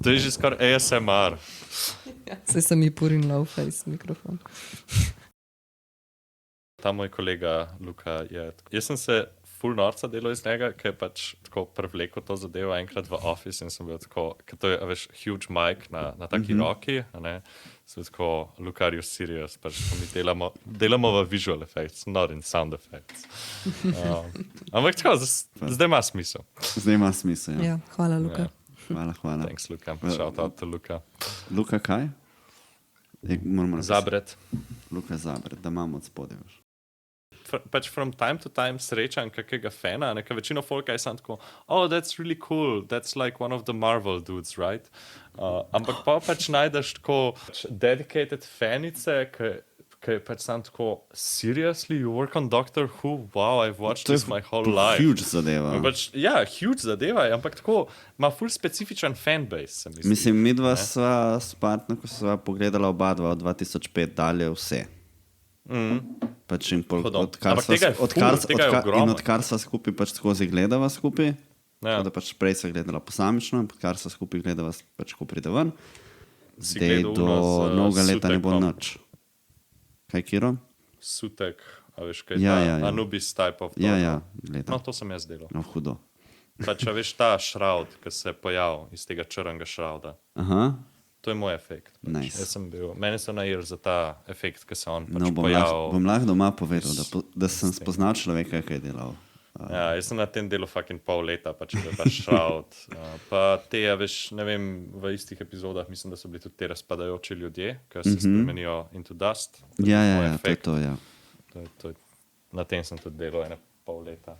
To je že skoraj ASMR. Saj sem mi purin low face mikrofon. Ta moj kolega Luka je... Jaz sem se full norca delal iz njega, ker je pač tako prevlekel to zadevo enkrat v office in sem bil tako, ker to je, veš, huge mic na taki roki, ne? Sem bil tako, Luka, are you serious? Pač mi delamo v visual effects, not in sound effects. Ampak tako, zdaj ima smisel. Zdaj ima smisel, ja. Ja, hvala, Luka. Hvala. Thanks, Luka. Shout out to Luka. Luka kaj? Zabret. Luka Zabret, da imamo od spodaj. pač from time to time srečam kakega fana, neka večino folka je sam tako, oh, that's really cool, that's like one of the Marvel dudes, right? Ampak pa pač najdeš tako dedicated fanice, ki je pač sam tako, seriously, you work on Doctor Who? Wow, I've watched this my whole life. Huge zadeva. Pač, ja, huge zadeva je, ampak tako ima ful specifičen fanbase, se mi zdi. Mislim, mi dva sva s partnerko sva pogledala oba dva od 2005 dalje vse. Pač in Ampak tega je ful, tega je ogromno. in odkar sva skupaj pač skozi gledava skupaj, Ja. da pač prej sva gledala posamično in odkar sva skupaj gledava pač ko pride ven. Si Zdaj gledal do ono z, novega leta ne bo Sutekom? nič. Kaj, Kiro? Sutek, a veš kaj, Ja, ta ja, ja. Anubis type of Ja, dog. ja, No, gledam. to sem jaz delal. No, hudo. Pač, a veš, ta šraud, ki se je pojavil iz tega črnega šrauda. Aha, To je moj efekt. Pač. Nice. Jaz sem bil, meni so najel za ta efekt, ki se on pač no, bom pojavil. lahko doma povedal, da sem spoznal človeka, ki je delal. Ja, jaz sem na tem delu fucking pol leta, pač to je pač šraud. Pa te, a veš, ne vem, v istih epizodah mislim, da so bili tudi te razpadajoči ljudje, ki se spremenijo into dust. To je Ja, moj ja, ja, to je efekt. to, ja. Na tem sem tudi delal ene pol leta.